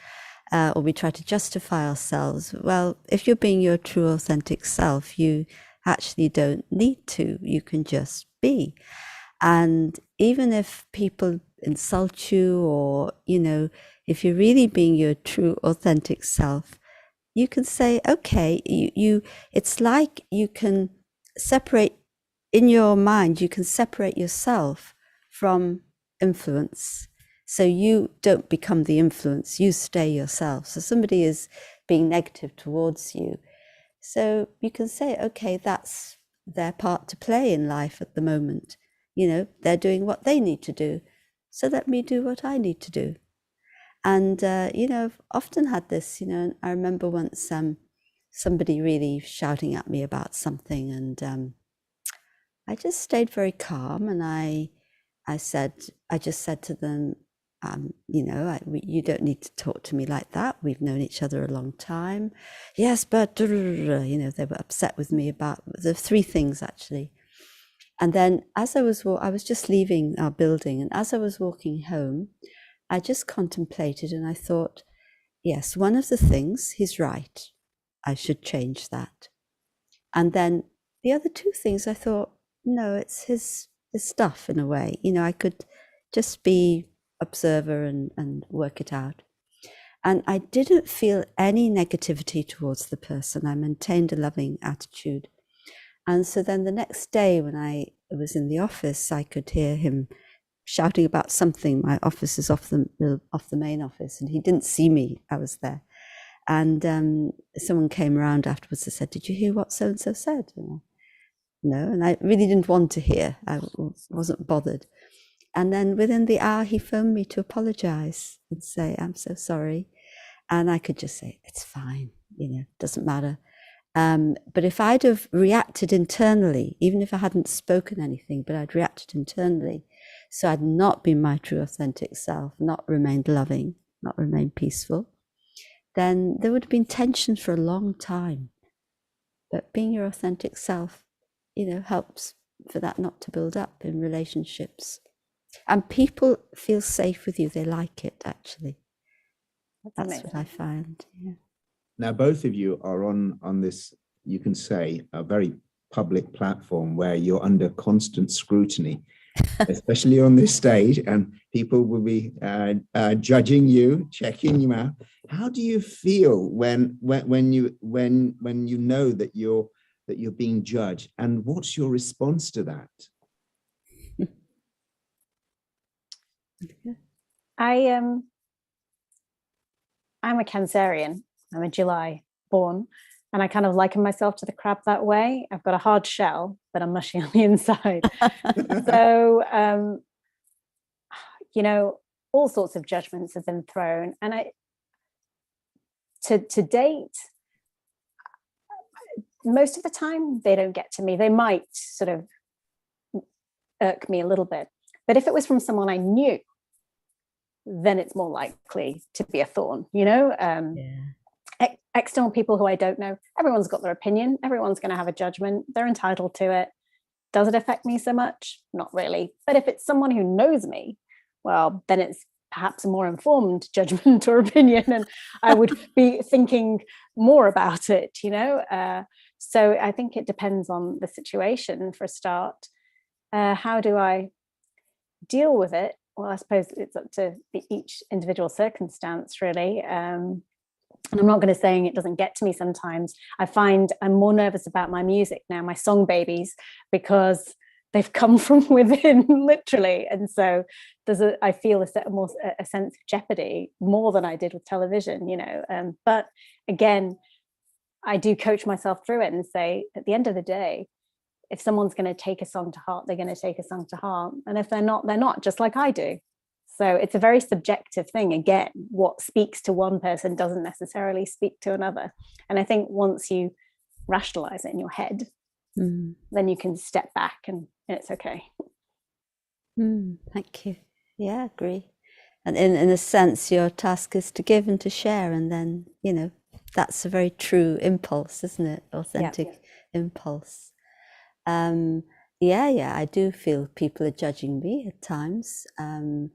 S4: or we try to justify ourselves. Well, if you're being your true, authentic self, you actually don't need to. You can just be. And even if people insult you, or, you know, if you're really being your true, authentic self, you can say, okay, it's like you can separate, in your mind, you can separate yourself from influence. So you don't become the influence, you stay yourself. So somebody is being negative towards you, so you can say, okay, that's their part to play in life at the moment. You know, they're doing what they need to do, so let me do what I need to do. And, you know, I've often had this, you know, I remember once somebody really shouting at me about something, and I just stayed very calm, and I just said to them, you know, you don't need to talk to me like that. We've known each other a long time. Yes, but, you know, they were upset with me about the three things, actually. And then I was just leaving our building, and as I was walking home, I just contemplated, and I thought, yes, one of the things, he's right. I should change that. And then the other two things, I thought, no, it's his stuff in a way. You know, I could just be observer and work it out. And I didn't feel any negativity towards the person. I maintained a loving attitude. And so then the next day when I was in the office, I could hear him shouting about something. My office is off the main office, and he didn't see me. I was there. And someone came around afterwards and said, did you hear what so-and-so said? And no, and I really didn't want to hear. I wasn't bothered. And then within the hour, he phoned me to apologize and say, I'm so sorry. And I could just say, it's fine, you know, doesn't matter. But if I'd have reacted internally, even if I hadn't spoken anything, but I'd reacted internally, so I'd not been my true authentic self, not remained loving, not remained peaceful, then there would have been tension for a long time. But being your authentic self, you know, helps for that not to build up in relationships. And people feel safe with you. They like it, actually. That's what I find. Yeah.
S1: Now, both of you are on this, you can say, a very public platform where you're under constant scrutiny, especially on this stage, and people will be judging you, checking you out. How do you feel when you know that you're being judged, and what's your response to that?
S3: I'm a Cancerian. I'm a July born, and I kind of liken myself to the crab that way. I've got a hard shell, but I'm mushy on the inside. So, you know, all sorts of judgments have been thrown, and to date, most of the time they don't get to me. They might sort of irk me a little bit, but if it was from someone I knew, then it's more likely to be a thorn, you know. external people who I don't know, everyone's got their opinion. Everyone's going to have a judgment. They're entitled to it. Does it affect me so much? Not really. But if it's someone who knows me, well, then it's perhaps a more informed judgment or opinion, and I would be thinking more about it, So I think it depends on the situation for a start. How do I deal with it? Well, I suppose it's up to each individual circumstance, really. And I'm not going to say it doesn't get to me sometimes. I find I'm more nervous about my music now, my song babies, because they've come from within, literally. And so I feel a sense of jeopardy more than I did with television, But again, I do coach myself through it and say, at the end of the day, if someone's going to take a song to heart, they're going to take a song to heart. And if they're not, just like I do. So it's a very subjective thing. Again, what speaks to one person doesn't necessarily speak to another. And I think once you rationalize it in your head, then you can step back and it's okay.
S4: Thank you. Yeah, I agree. And in a sense, your task is to give and to share. And then, that's a very true impulse, isn't it? Authentic impulse. I do feel people are judging me at times. I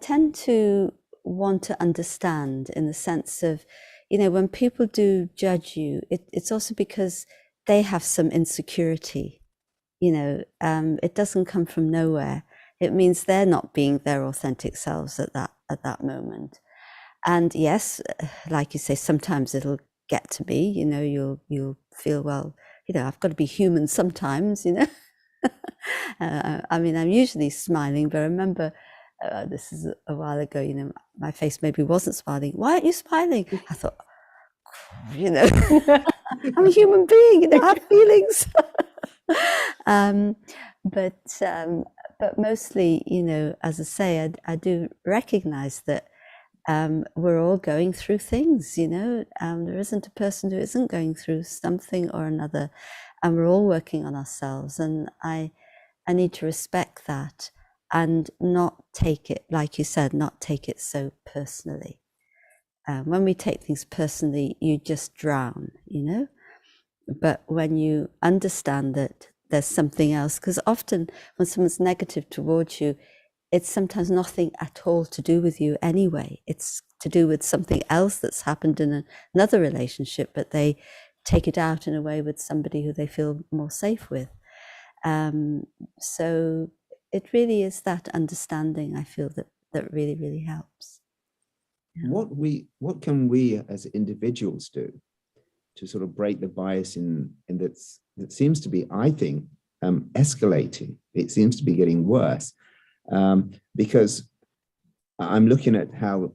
S4: tend to want to understand, in the sense of, when people do judge you, it's also because they have some insecurity. It doesn't come from nowhere. It means they're not being their authentic selves at that moment. And yes, like you say, sometimes it'll get to me. You'll feel, well, I've got to be human sometimes. I'm usually smiling, but I remember this is a while ago. My face maybe wasn't smiling. Why aren't you smiling? I thought, I'm a human being. I have feelings. But mostly, as I say, I do recognize that we're all going through things. There isn't a person who isn't going through something or another, and we're all working on ourselves. And I need to respect that and not take it, like you said, not take it so personally. When we take things personally, you just drown, But when you understand that there's something else, because often when someone's negative towards you, it's sometimes nothing at all to do with you anyway. It's to do with something else that's happened in another relationship, but they take it out in a way with somebody who they feel more safe with. So it really is that understanding, I feel, that really, really helps.
S1: Yeah. What can we as individuals do to sort of break the bias in that seems to be, I think, escalating? It seems to be getting worse, because I'm looking at how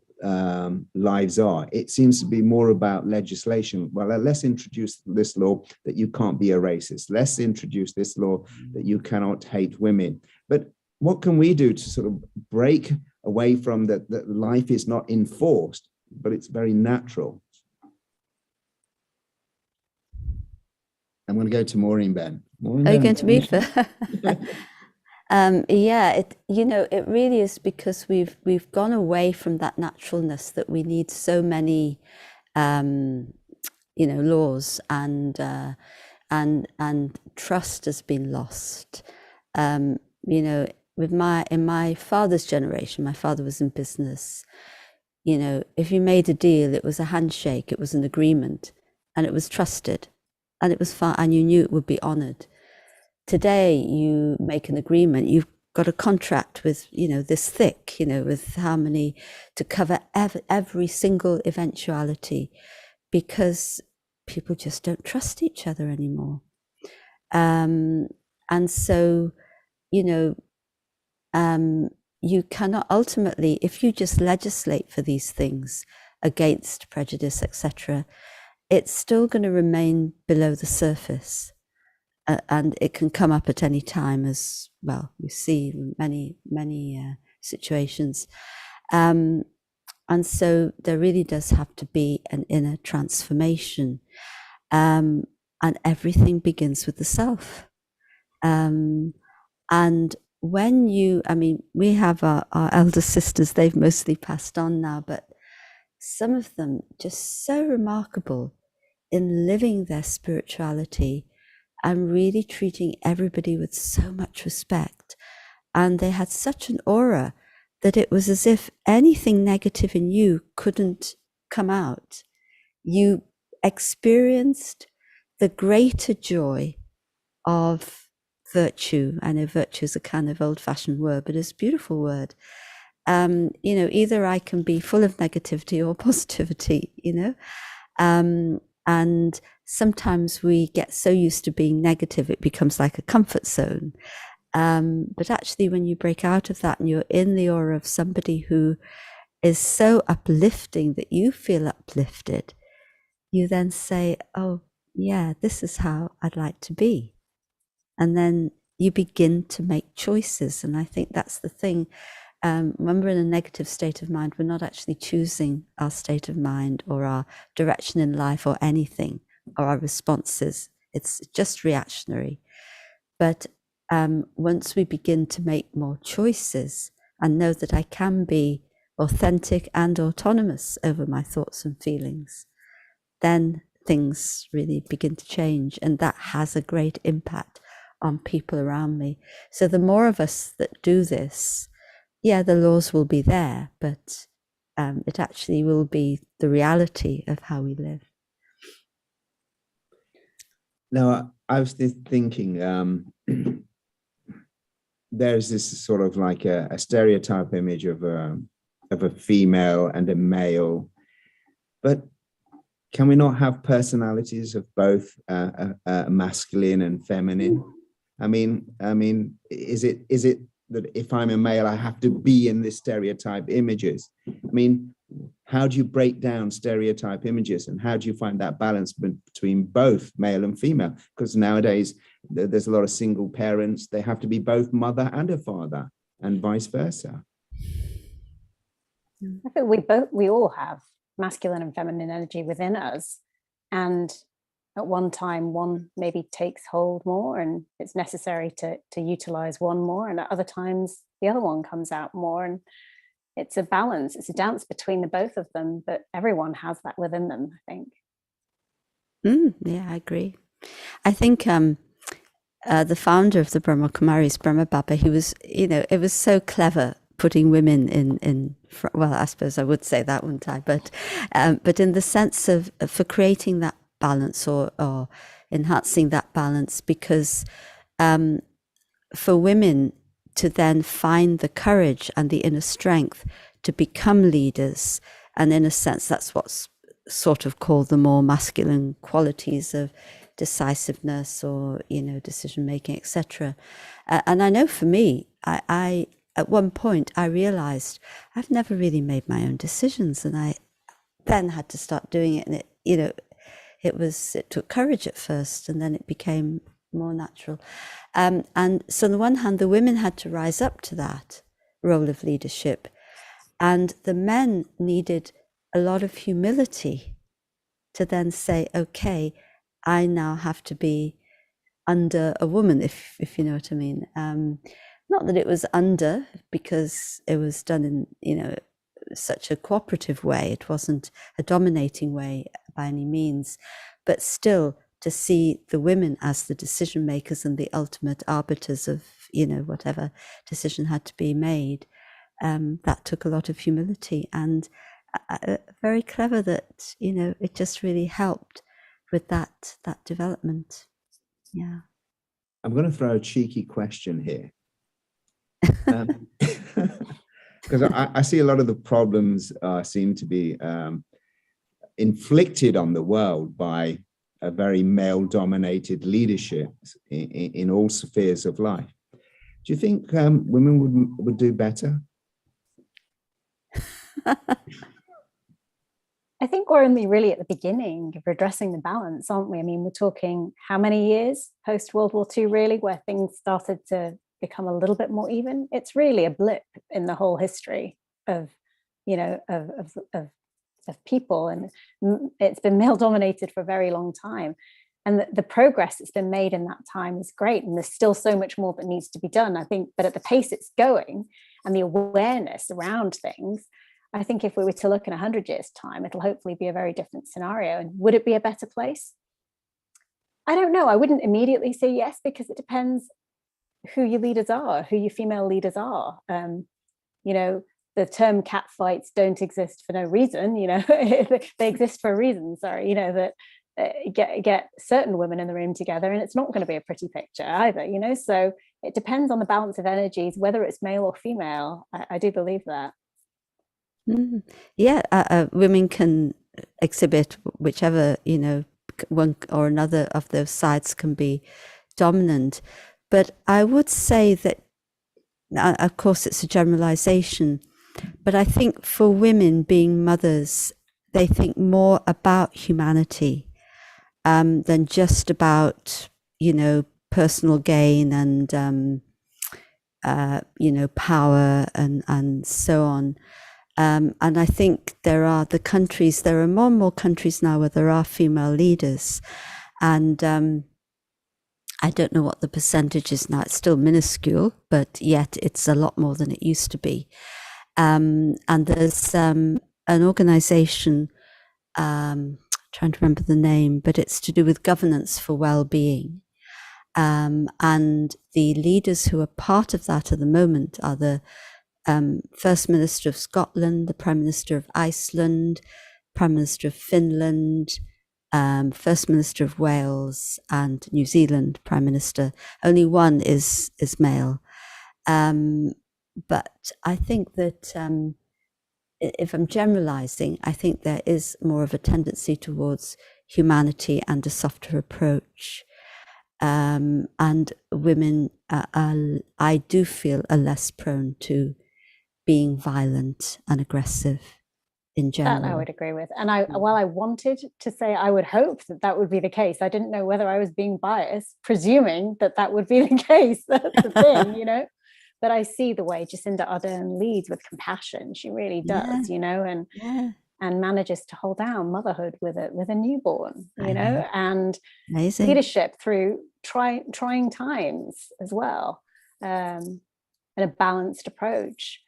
S1: lives are. It seems to be more about legislation. Well, let's introduce this law that you can't be a racist. Let's introduce this law that you cannot hate women. But what can we do to sort of break away from that life is not enforced, but it's very natural? I'm going to go to Maureen, Ben. Maureen,
S4: are you going to me first? It really is because we've gone away from that naturalness that we need so many, laws, and trust has been lost. In my father's generation, my father was in business. If you made a deal, it was a handshake, it was an agreement, and it was trusted, and it was fine, and you knew it would be honored. Today, you make an agreement, you've got a contract with, this thick, with how many, to cover every single eventuality, because people just don't trust each other anymore. And so, you cannot ultimately, if you just legislate for these things against prejudice, etc., it's still going to remain below the surface. And it can come up at any time, as well. We see many situations, and so there really does have to be an inner transformation, and everything begins with the self. And when you, I mean, we have our elder sisters, they've mostly passed on now, but some of them just so remarkable in living their spirituality and really treating everybody with so much respect. And they had such an aura that it was as if anything negative in you couldn't come out. You experienced the greater joy of virtue. I know virtue is a kind of old-fashioned word, but it's a beautiful word. Either I can be full of negativity or positivity, and sometimes we get so used to being negative, it becomes like a comfort zone. But actually, when you break out of that and you're in the aura of somebody who is so uplifting that you feel uplifted, you then say, oh, yeah, this is how I'd like to be. And then you begin to make choices. And I think that's the thing. When we're in a negative state of mind, we're not actually choosing our state of mind or our direction in life or anything or our responses. It's just reactionary. But once we begin to make more choices and know that I can be authentic and autonomous over my thoughts and feelings, then things really begin to change. And that has a great impact on people around me. So the more of us that do this, yeah, the laws will be there, but it actually will be the reality of how we live.
S1: Now, I was thinking, there's this sort of like a stereotype image of a female and a male, but can we not have personalities of both masculine and feminine? I mean, is it that if I'm a male, I have to be in this stereotype images? I mean, how do you break down stereotype images, and how do you find that balance between both male and female? Because nowadays there's a lot of single parents. They have to be both mother and a father, and vice versa.
S3: I think we all have masculine and feminine energy within us, and at one time one maybe takes hold more and it's necessary to utilize one more, and at other times the other one comes out more, and it's a balance, it's a dance between the both of them, but everyone has that within them, I think.
S4: Yeah, I agree. I think the founder of the Brahma Kumaris, Brahma Baba, he was, it was so clever putting women in well, I suppose I would say that, wouldn't I? But in the sense of for creating that balance or enhancing that balance, because for women to then find the courage and the inner strength to become leaders, and in a sense that's what's sort of called the more masculine qualities of decisiveness or decision making, etc. And I know for me, I at one point I realized I've never really made my own decisions, and I then had to start doing it, and it took courage at first, and then it became more natural. And so on the one hand, the women had to rise up to that role of leadership, and the men needed a lot of humility to then say, okay, I now have to be under a woman, if you know what I mean. Not that it was under, because it was done in such a cooperative way. It wasn't a dominating way by any means, but still to see the women as the decision makers and the ultimate arbiters of whatever decision had to be made. That took a lot of humility, and very clever that it just really helped with that development. Yeah.
S1: I'm going to throw a cheeky question here, because I see a lot of the problems seem to be inflicted on the world by a very male-dominated leadership in all spheres of life. Do you think women would do better?
S3: I think we're only really at the beginning of redressing the balance, aren't we? I mean, we're talking how many years post World War II, really, where things started to become a little bit more even. It's really a blip in the whole history of people, and it's been male dominated for a very long time. and the progress that's been made in that time is great, and there's still so much more that needs to be done, I think. But at the pace it's going and the awareness around things, I think if we were to look in 100 years' time, it'll hopefully be a very different scenario. And would it be a better place? I don't know. I wouldn't immediately say yes, because it depends who your leaders are, who your female leaders are. The term cat fights don't exist for no reason, they exist for a reason, that get certain women in the room together, and it's not going to be a pretty picture either, so it depends on the balance of energies, whether it's male or female. I do believe that.
S4: Women can exhibit whichever, one or another of those sides can be dominant. But I would say that, of course, it's a generalization, but I think for women being mothers, they think more about humanity than just about, personal gain and, power and so on. And I think there are more and more countries now where there are female leaders. And I don't know what the percentage is now. It's still minuscule, but yet it's a lot more than it used to be. And there's an organization, trying to remember the name, but it's to do with governance for well-being. And the leaders who are part of that at the moment are the First Minister of Scotland, the Prime Minister of Iceland, Prime Minister of Finland, First Minister of Wales, and New Zealand Prime Minister. Only one is male. But I think that if I'm generalizing, I think there is more of a tendency towards humanity and a softer approach. And women, I do feel, are less prone to being violent and aggressive in general.
S3: That I would agree with. And while I wanted to say I would hope that would be the case, I didn't know whether I was being biased, presuming that would be the case. That's the thing, But I see the way Jacinda Ardern leads with compassion. She really does, and manages to hold down motherhood with a newborn, and
S4: amazing
S3: leadership through trying times as well, and a balanced approach.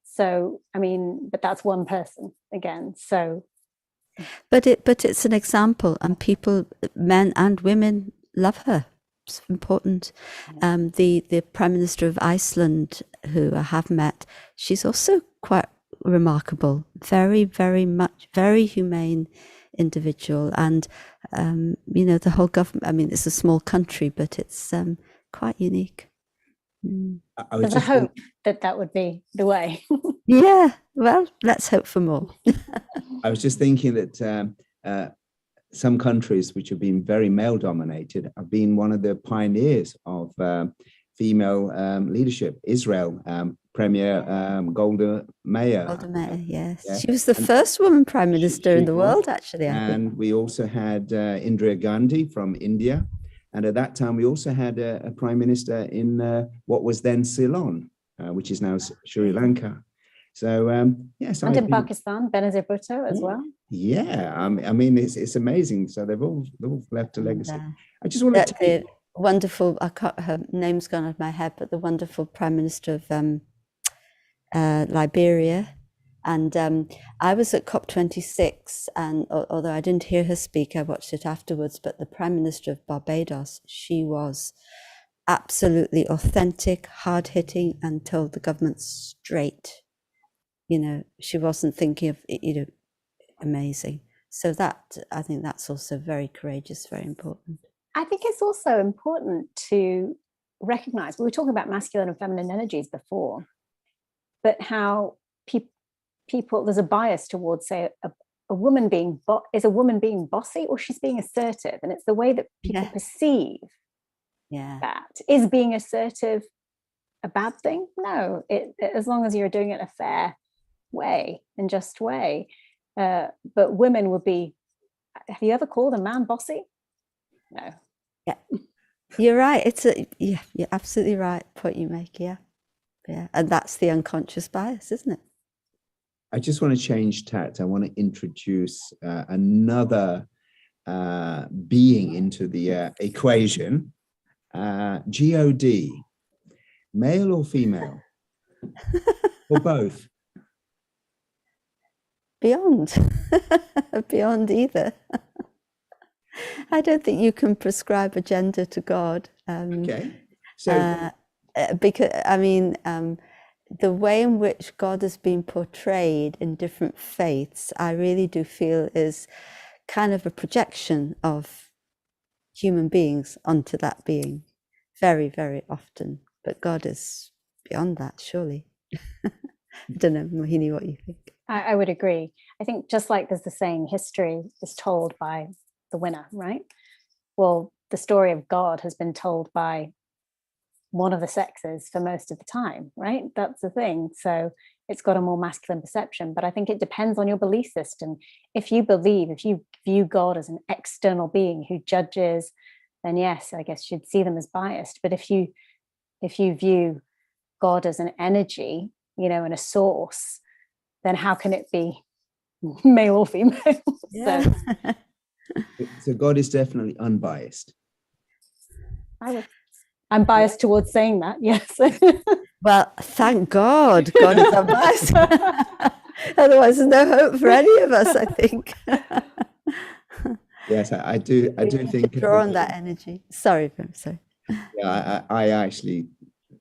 S3: So, but that's one person again. So,
S4: but it's an example, and people, men and women, love her. It's important. The Prime Minister of Iceland, who I have met, she's also quite remarkable. Very, very much, very humane individual, and the whole government. It's a small country, but it's quite unique.
S3: There's a hope that would be the way.
S4: Yeah, well, let's hope for more.
S1: I was just thinking that some countries which have been very male dominated have been one of the pioneers of female leadership. Israel, Premier Golda Meir.
S4: Golda Meir, yes. Yeah. She was the first woman prime minister in the world, actually.
S1: And we also had Indira Gandhi from India. And at that time, we also had a prime minister in what was then Ceylon, which is now Sri Lanka. So, yes.
S3: And in Pakistan, Benazir Bhutto as well.
S1: Yeah, it's amazing. So they've all left a legacy. I just want to
S4: the wonderful, her name's gone out of my head, but the wonderful Prime Minister of Liberia. And I was at COP26, and although I didn't hear her speak, I watched it afterwards, but the Prime Minister of Barbados, she was absolutely authentic, hard-hitting, and told the government straight. She wasn't thinking of, amazing. So I think that's also very courageous, very important.
S3: I think it's also important to recognize, we were talking about masculine and feminine energies before, but how people, there's a bias towards, say, a woman being bossy, or she's being assertive, and it's the way that people perceive that. Is being assertive a bad thing? No, as long as you're doing it in a fair way and just way. But women would be, have you ever called a man bossy? No.
S4: Yeah, you're right. You're absolutely right. Point you make. Yeah, and that's the unconscious bias, isn't it?
S1: I just want to change tact. I want to introduce another being into the equation. God, male or female, or both?
S4: Beyond, beyond either. I don't think you can prescribe a gender to God.
S1: Okay. So,
S4: Because, I mean, the way in which God has been portrayed in different faiths, I really do feel is kind of a projection of human beings onto that being, very, very often. But God is beyond that, surely. I don't know, Mohini, what you think?
S3: I would agree. I think just like there's the saying, history is told by the winner, right? Well, the story of God has been told by one of the sexes for most of the time, right? That's the thing. So it's got a more masculine perception, but I think it depends on your belief system. If you view God as an external being who judges, then yes, I guess you'd see them as biased. But if you view God as an energy, and a source, then how can it be male or female?
S4: Yeah.
S1: So God is definitely unbiased.
S3: I'm biased towards saying that, yes.
S4: Well, thank God God is unbiased. Otherwise, there's no hope for any of us, I think.
S1: Yes, I do think
S4: draw on that energy. Sorry.
S1: Yeah, I actually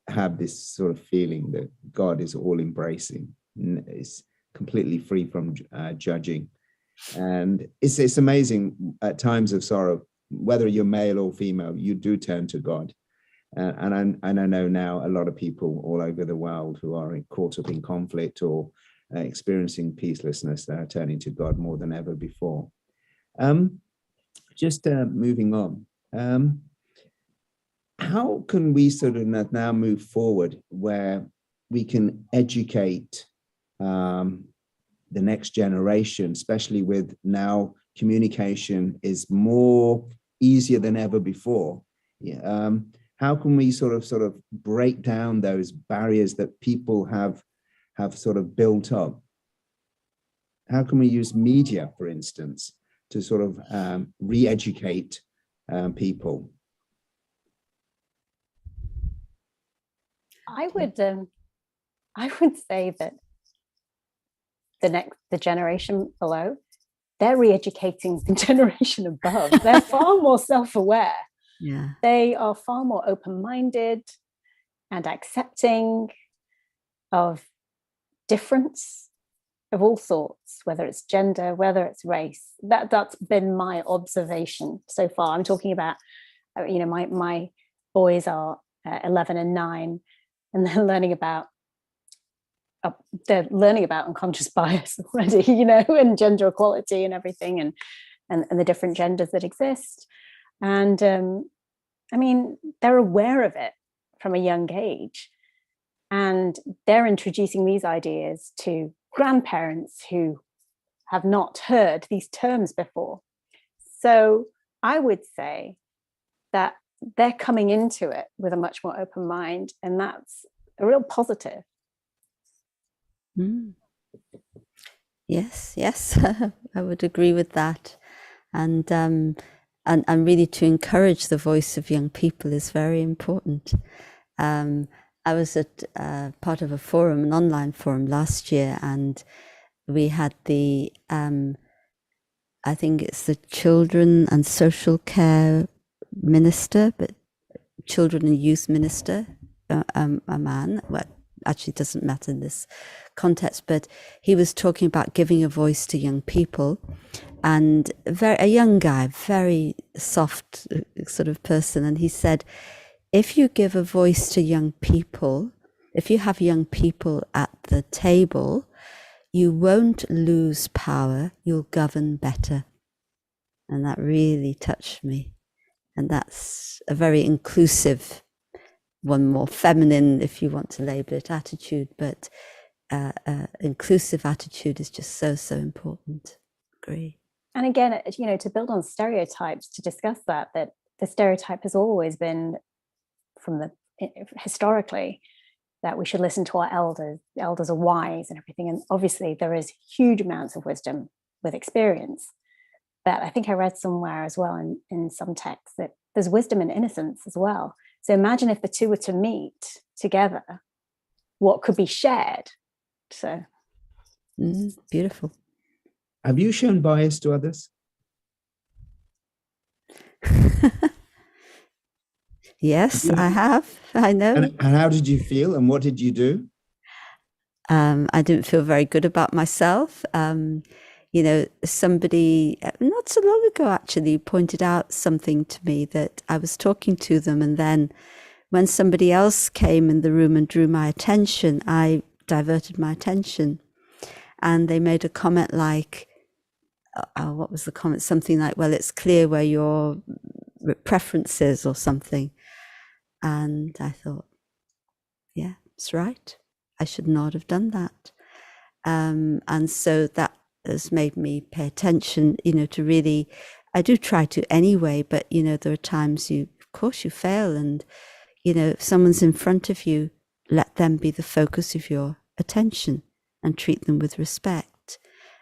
S1: have this sort of feeling that God is all embracing, is completely free from judging, and it's amazing at times of sorrow, whether you're male or female, you do turn to God. And I know now a lot of people all over the world who are caught up in conflict or experiencing peacelessness, they are turning to God more than ever before. Just moving on. How can we sort of now move forward where we can educate the next generation, especially with now communication is more easier than ever before? How can we sort of break down those barriers that people have sort of built up? How can we use media, for instance, to sort of re-educate people?
S3: I would say that the generation below, they're re-educating the generation above. They're far more self-aware.
S4: Yeah.
S3: They are far more open-minded and accepting of difference of all sorts, whether it's gender, whether it's race. That's been my observation so far. I'm talking about, my boys are 11 and 9, and they're learning about unconscious bias already, and gender equality and everything, and the different genders that exist. And they're aware of it from a young age, and they're introducing these ideas to grandparents who have not heard these terms before. So I would say that they're coming into it with a much more open mind, and that's a real positive.
S4: Yes, I would agree with that. And really to encourage the voice of young people is very important. I was at part of a forum, an online forum last year, and we had the, I think it's the Children and Social Care Minister, but Children and Youth Minister, a man, well, actually doesn't matter in this context, but he was talking about giving a voice to young people, and a young guy, very soft sort of person, and he said, if you give a voice to young people, if you have young people at the table, you won't lose power, you'll govern better. And that really touched me. And that's a very inclusive, one more feminine, if you want to label it, attitude, but inclusive attitude is just so important. Agree.
S3: And again, to build on stereotypes, to discuss that the stereotype has always been historically that we should listen to our elders. The elders are wise and everything. And obviously there is huge amounts of wisdom with experience. But I think I read somewhere as well in some texts that there's wisdom in innocence as well. So imagine if the two were to meet together, what could be shared. So
S4: beautiful.
S1: Have you shown bias to others?
S4: Yes, I have. I know.
S1: And how did you feel and what did you do?
S4: I didn't feel very good about myself. You know, somebody not so long ago actually pointed out something to me, that I was talking to them, and then when somebody else came in the room and drew my attention, I diverted my attention. And they made a comment like, what was the comment? Something like, well, it's clear where your preference is, or something. And I thought, yeah, it's right. I should not have done that. And so that has made me pay attention, you know, to really, I do try to anyway, but, you know, there are times of course you fail. And, you know, if someone's in front of you, let them be the focus of your attention and treat them with respect.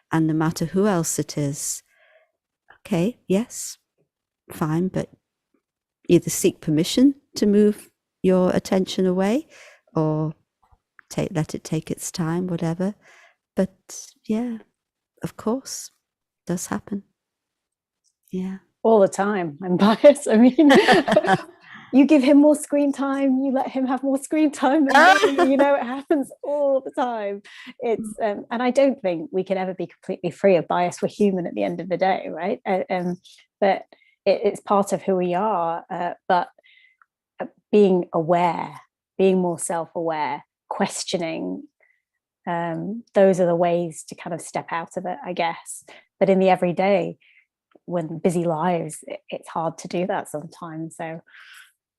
S4: And no matter who else it is, okay, yes, fine, but either seek permission to move your attention away, or let it take its time, whatever. But yeah, of course, it does happen. Yeah.
S3: All the time. I'm biased. I mean, you give him more screen time, you let him have more screen time than me. You know, it happens all the time. It's and I don't think we can ever be completely free of bias. We're human at the end of the day, right? But it's part of who we are. But being aware, being more self-aware, questioning, those are the ways to kind of step out of it, I guess. But in the everyday, when busy lives, it's hard to do that sometimes. So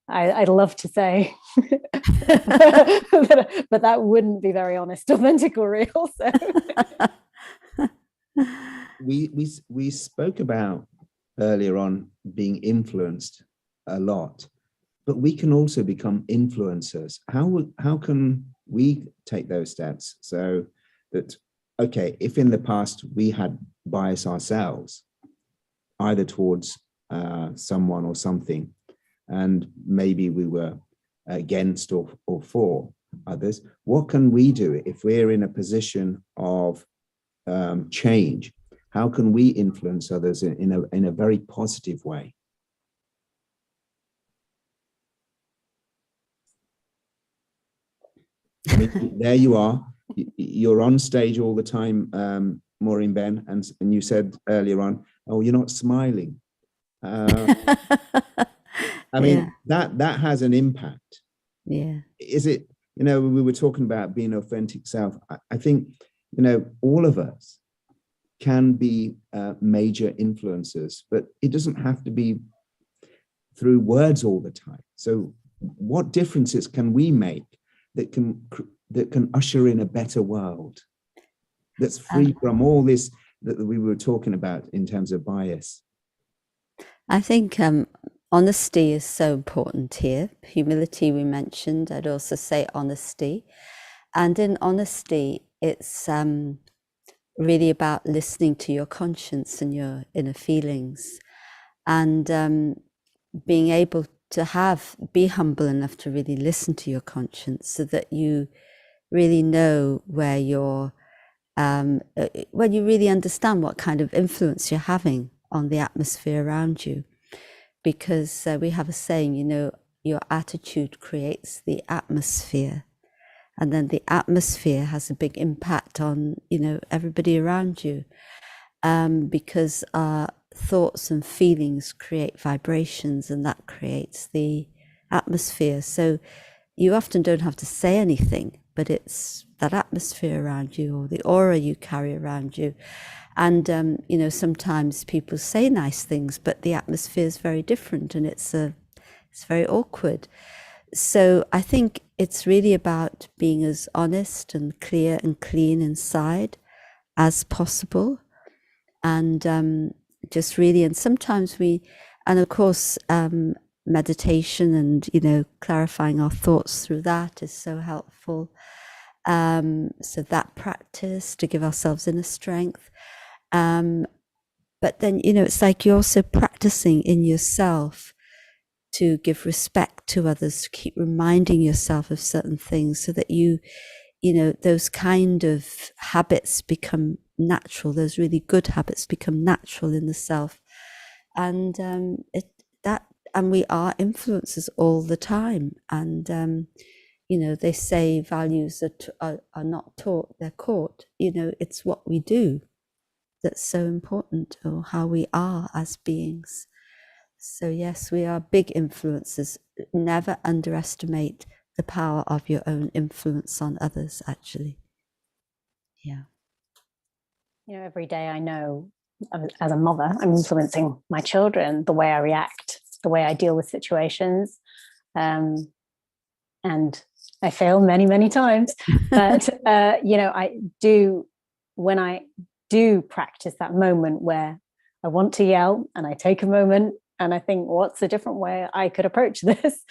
S3: I'd love to say, but that wouldn't be very honest, authentic, or real. So
S1: we spoke about earlier on being influenced a lot, but we can also become influencers. How can we take those steps so that, okay, if in the past we had bias ourselves, either towards someone or something, and maybe we were against or for others, what can we do if we're in a position of change? How can we influence others in a very positive way? I mean, there you are. You're on stage all the time, Maureen Ben, and you said earlier on, oh, you're not smiling. I mean, that has an impact.
S4: Yeah.
S1: Is it, you know, we were talking about being authentic self. I think, you know, all of us can be major influencers, but it doesn't have to be through words all the time. So what differences can we make that can usher in a better world that's free from all this that we were talking about in terms of bias?
S4: I think honesty is so important here. Humility we mentioned. I'd also say honesty. And in honesty, it's really about listening to your conscience and your inner feelings, and being able to be humble enough to really listen to your conscience, so that you really know where you're, when you really understand what kind of influence you're having on the atmosphere around you. Because we have a saying, you know, your attitude creates the atmosphere, and then the atmosphere has a big impact on, you know, everybody around you, because our thoughts and feelings create vibrations, and that creates the atmosphere. So you often don't have to say anything, but it's that atmosphere around you, or the aura you carry around you. And, you know, sometimes people say nice things, but the atmosphere is very different, and it's very awkward. So I think it's really about being as honest and clear and clean inside as possible. And just really, and sometimes and of course, meditation and, you know, clarifying our thoughts through that is so helpful. So that practice to give ourselves inner strength. But then, it's like you're also practicing in yourself to give respect to others, to keep reminding yourself of certain things so that those kind of habits become natural. Those really good habits become natural in the self. And and we are influencers all the time. And, they say values are not taught, they're caught. It's what we do that's so important, or how we are as beings. So yes, we are big influencers. Never underestimate the power of your own influence on others, actually. Yeah.
S3: Every day I know as a mother, I'm influencing my children, the way I react, the way I deal with situations. And I fail many, many times. But, when I do practice that moment where I want to yell and I take a moment and I think, what's a different way I could approach this?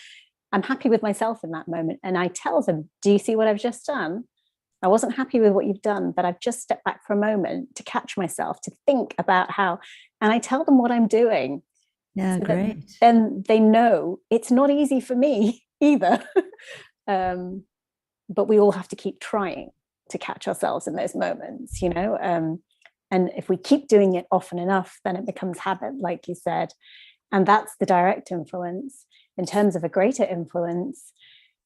S3: I'm happy with myself in that moment. And I tell them, do you see what I've just done? I wasn't happy with what you've done, but I've just stepped back for a moment to catch myself, to think about how, and I tell them what I'm doing.
S4: Yeah, so great.
S3: Then they know it's not easy for me either. But we all have to keep trying to catch ourselves in those moments, and if we keep doing it often enough, then it becomes habit, like you said. And that's the direct influence. In terms of a greater influence,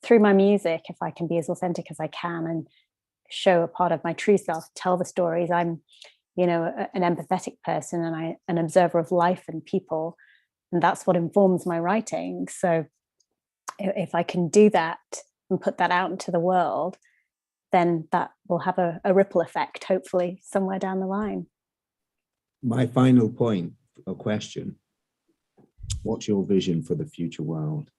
S3: through my music, if I can be as authentic as I can and show a part of my true self, tell the stories. I'm, an empathetic person, and I'm an observer of life and people, and that's what informs my writing. So if I can do that and put that out into the world, then that will have a ripple effect, hopefully, somewhere down the line.
S1: My final point or question: what's your vision for the future world,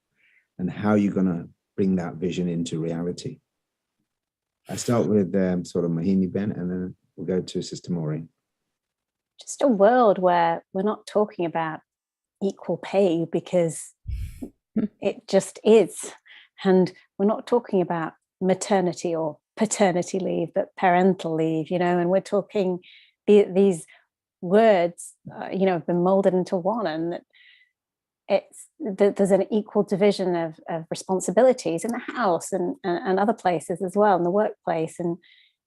S1: and how are you going to bring that vision into reality? I start with sort of Mahini Ben, and then we'll go to Sister Maureen.
S3: Just a world where we're not talking about equal pay, because it just is. And we're not talking about maternity or paternity leave, but parental leave, and we're talking these words, have been molded into one, and there's an equal division of responsibilities in the house and other places as well, in the workplace, and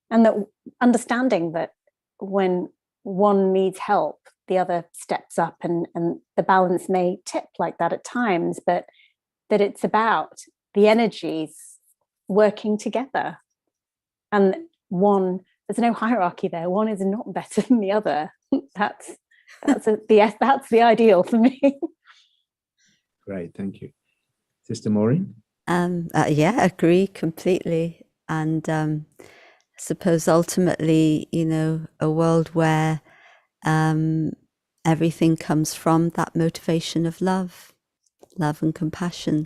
S3: that understanding that when one needs help, the other steps up, and the balance may tip like that at times, but that it's about the energies working together. And there's no hierarchy there. One is not better than the other. That's the ideal for me.
S1: Great, thank you. Sister Maureen?
S4: Yeah, agree completely. And I suppose ultimately, a world where everything comes from that motivation of love and compassion.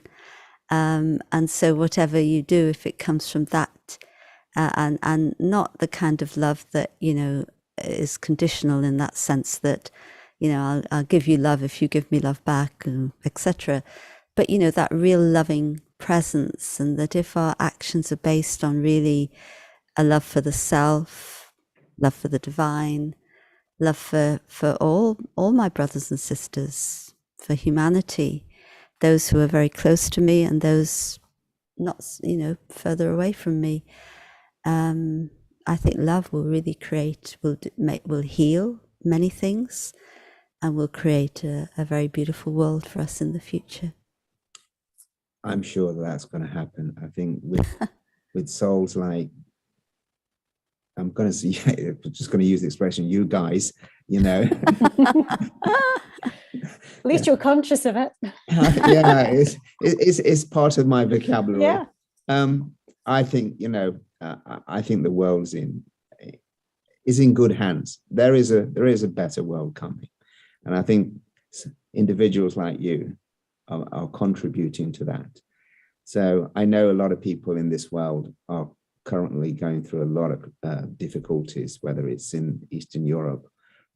S4: And so whatever you do, if it comes from that, and not the kind of love that, is conditional in that sense that, I'll give you love if you give me love back, etc. But, that real loving presence, and that if our actions are based on really a love for the self, love for the divine, love for all my brothers and sisters, for humanity, those who are very close to me and those not, further away from me, I think love will really will heal many things, and will create a very beautiful world for us in the future.
S1: I'm sure that's going to happen. I think with souls like, I'm going to see, just going to use the expression, you guys,
S3: At least you're conscious of it.
S1: Yeah, it's part of my vocabulary.
S3: Yeah.
S1: I think, I think the world's is in good hands. There is a better world coming. And I think individuals like you are contributing to that. So I know a lot of people in this world are currently going through a lot of difficulties, whether it's in Eastern Europe,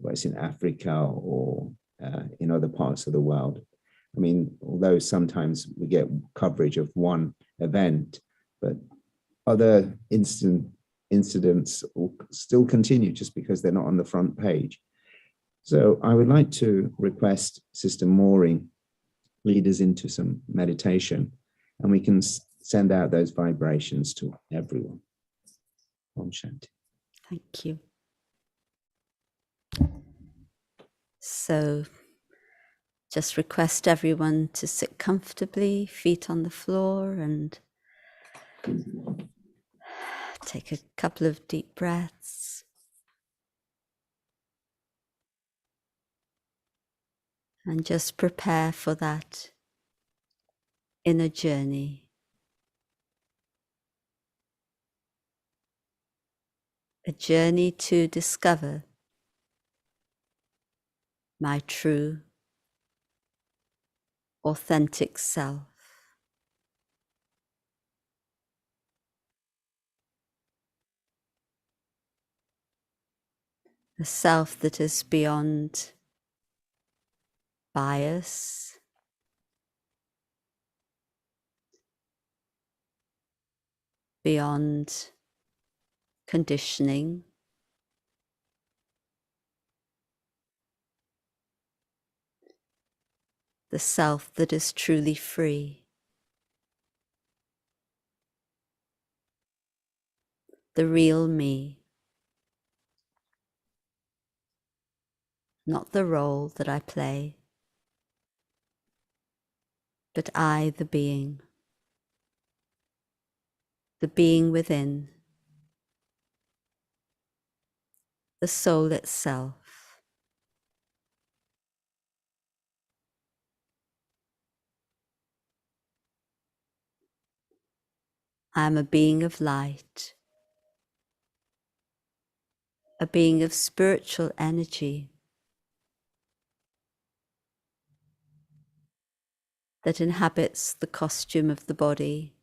S1: or it's in Africa, or in other parts of the world. I mean, although sometimes we get coverage of one event, but other incidents will still continue just because they're not on the front page. So I would like to request Sister Maureen lead us into some meditation, and we can send out those vibrations to everyone. Om Shanti.
S4: Thank you. So just request everyone to sit comfortably, feet on the floor, and take a couple of deep breaths. And just prepare for that inner journey. A journey to discover my true, authentic self. The self that is beyond bias, beyond conditioning, the self that is truly free, the real me, not the role that I play, but I, the being within, the soul itself. I am a being of light, a being of spiritual energy that inhabits the costume of the body.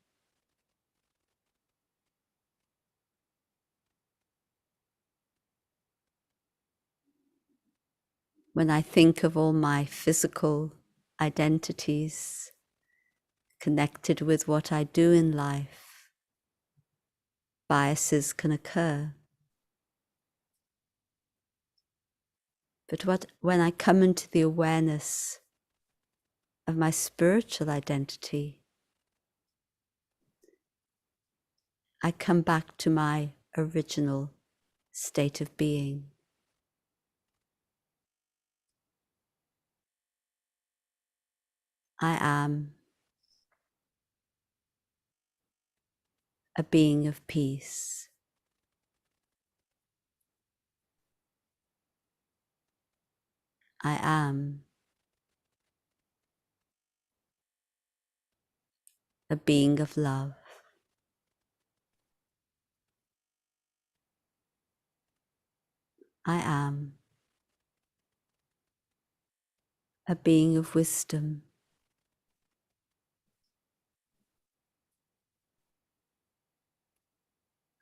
S4: When I think of all my physical identities connected with what I do in life, biases can occur. But when I come into the awareness of my spiritual identity, I come back to my original state of being. I am a being of peace. I am a being of love. I am a being of wisdom.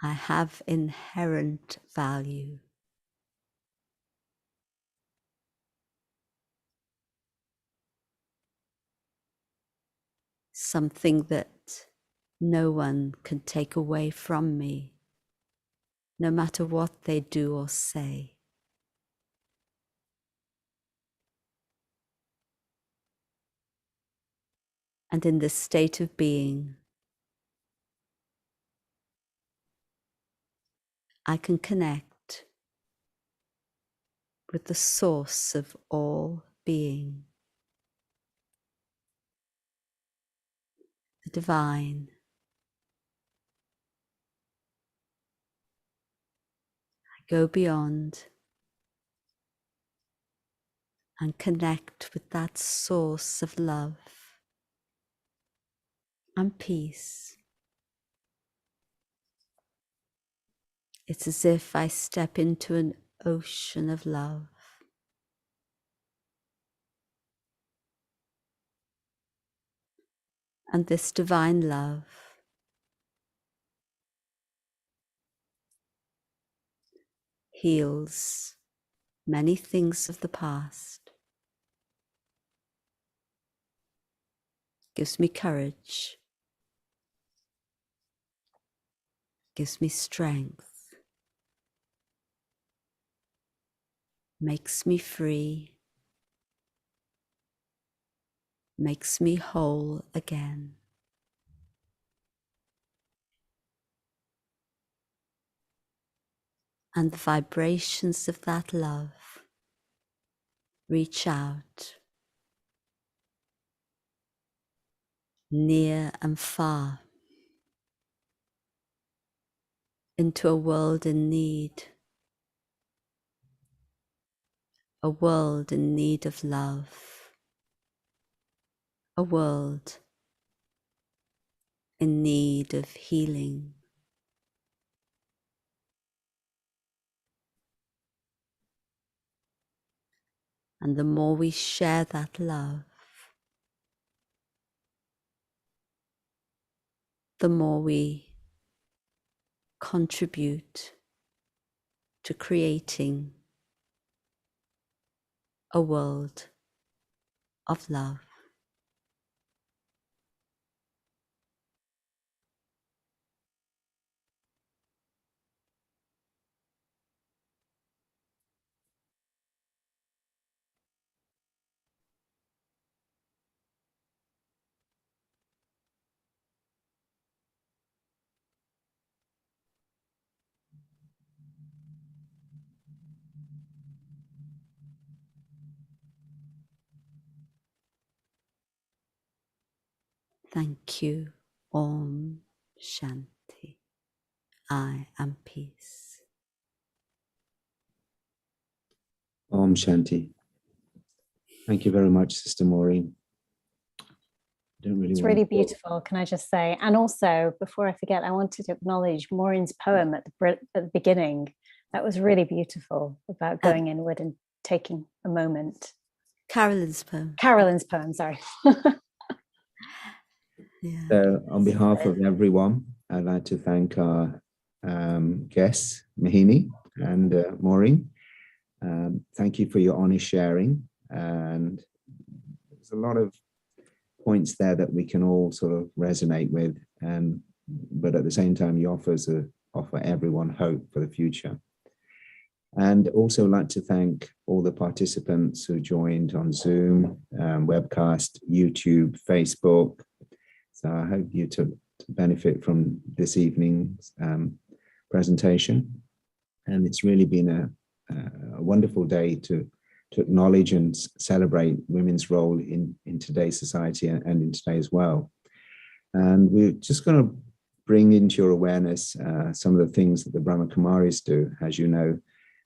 S4: I have inherent value. Something that no one can take away from me, no matter what they do or say. And in this state of being, I can connect with the source of all being, the divine. I go beyond and connect with that source of love and peace. It's as if I step into an ocean of love. And this divine love heals many things of the past, gives me courage, gives me strength, makes me free, makes me whole again. And the vibrations of that love reach out, near and far, into a world in need, a world in need of love, a world in need of healing. And the more we share that love, the more we contribute to creating a world of love. Thank you. Om Shanti. I am peace.
S1: Om Shanti. Thank you very much, Sister Maureen.
S3: It's really beautiful, can I just say? And also, before I forget, I wanted to acknowledge Maureen's poem at the beginning. That was really beautiful, about going inward and taking a moment.
S4: Carolyn's poem.
S3: Carolyn's poem, sorry.
S4: Yeah.
S1: So on behalf of everyone, I'd like to thank our guests, Mahini and Maureen. Thank you for your honest sharing. And there's a lot of points there that we can all sort of resonate with, but at the same time, you offer everyone hope for the future. And also like to thank all the participants who joined on Zoom, webcast, YouTube, Facebook. So I hope you took benefit from this evening's presentation. And it's really been a wonderful day to acknowledge and celebrate women's role in today's society and in today's world. And we're just going to bring into your awareness some of the things that the Brahma Kumaris do. As you know,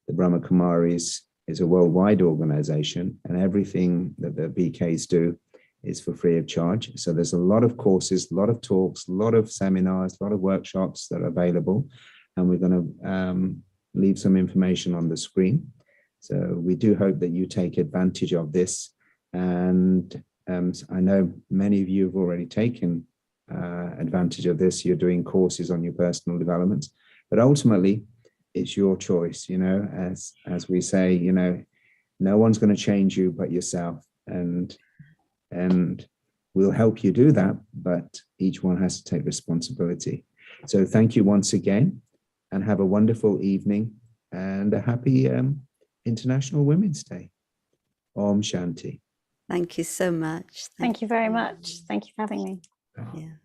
S1: the Brahma Kumaris is a worldwide organization, and everything that the BKs do is for free of charge. So there's a lot of courses, a lot of talks, a lot of seminars, a lot of workshops that are available. And we're going to leave some information on the screen. So we do hope that you take advantage of this. And I know many of you have already taken advantage of this. You're doing courses on your personal development, but ultimately it's your choice. You know, as we say, you know, no one's going to change you but yourself. And we'll help you do that, but each one has to take responsibility. So thank you once again, and have a wonderful evening and a happy International Women's Day. Om Shanti.
S4: Thank you so much.
S3: Thank you very much. Thank you for having me.
S4: Yeah.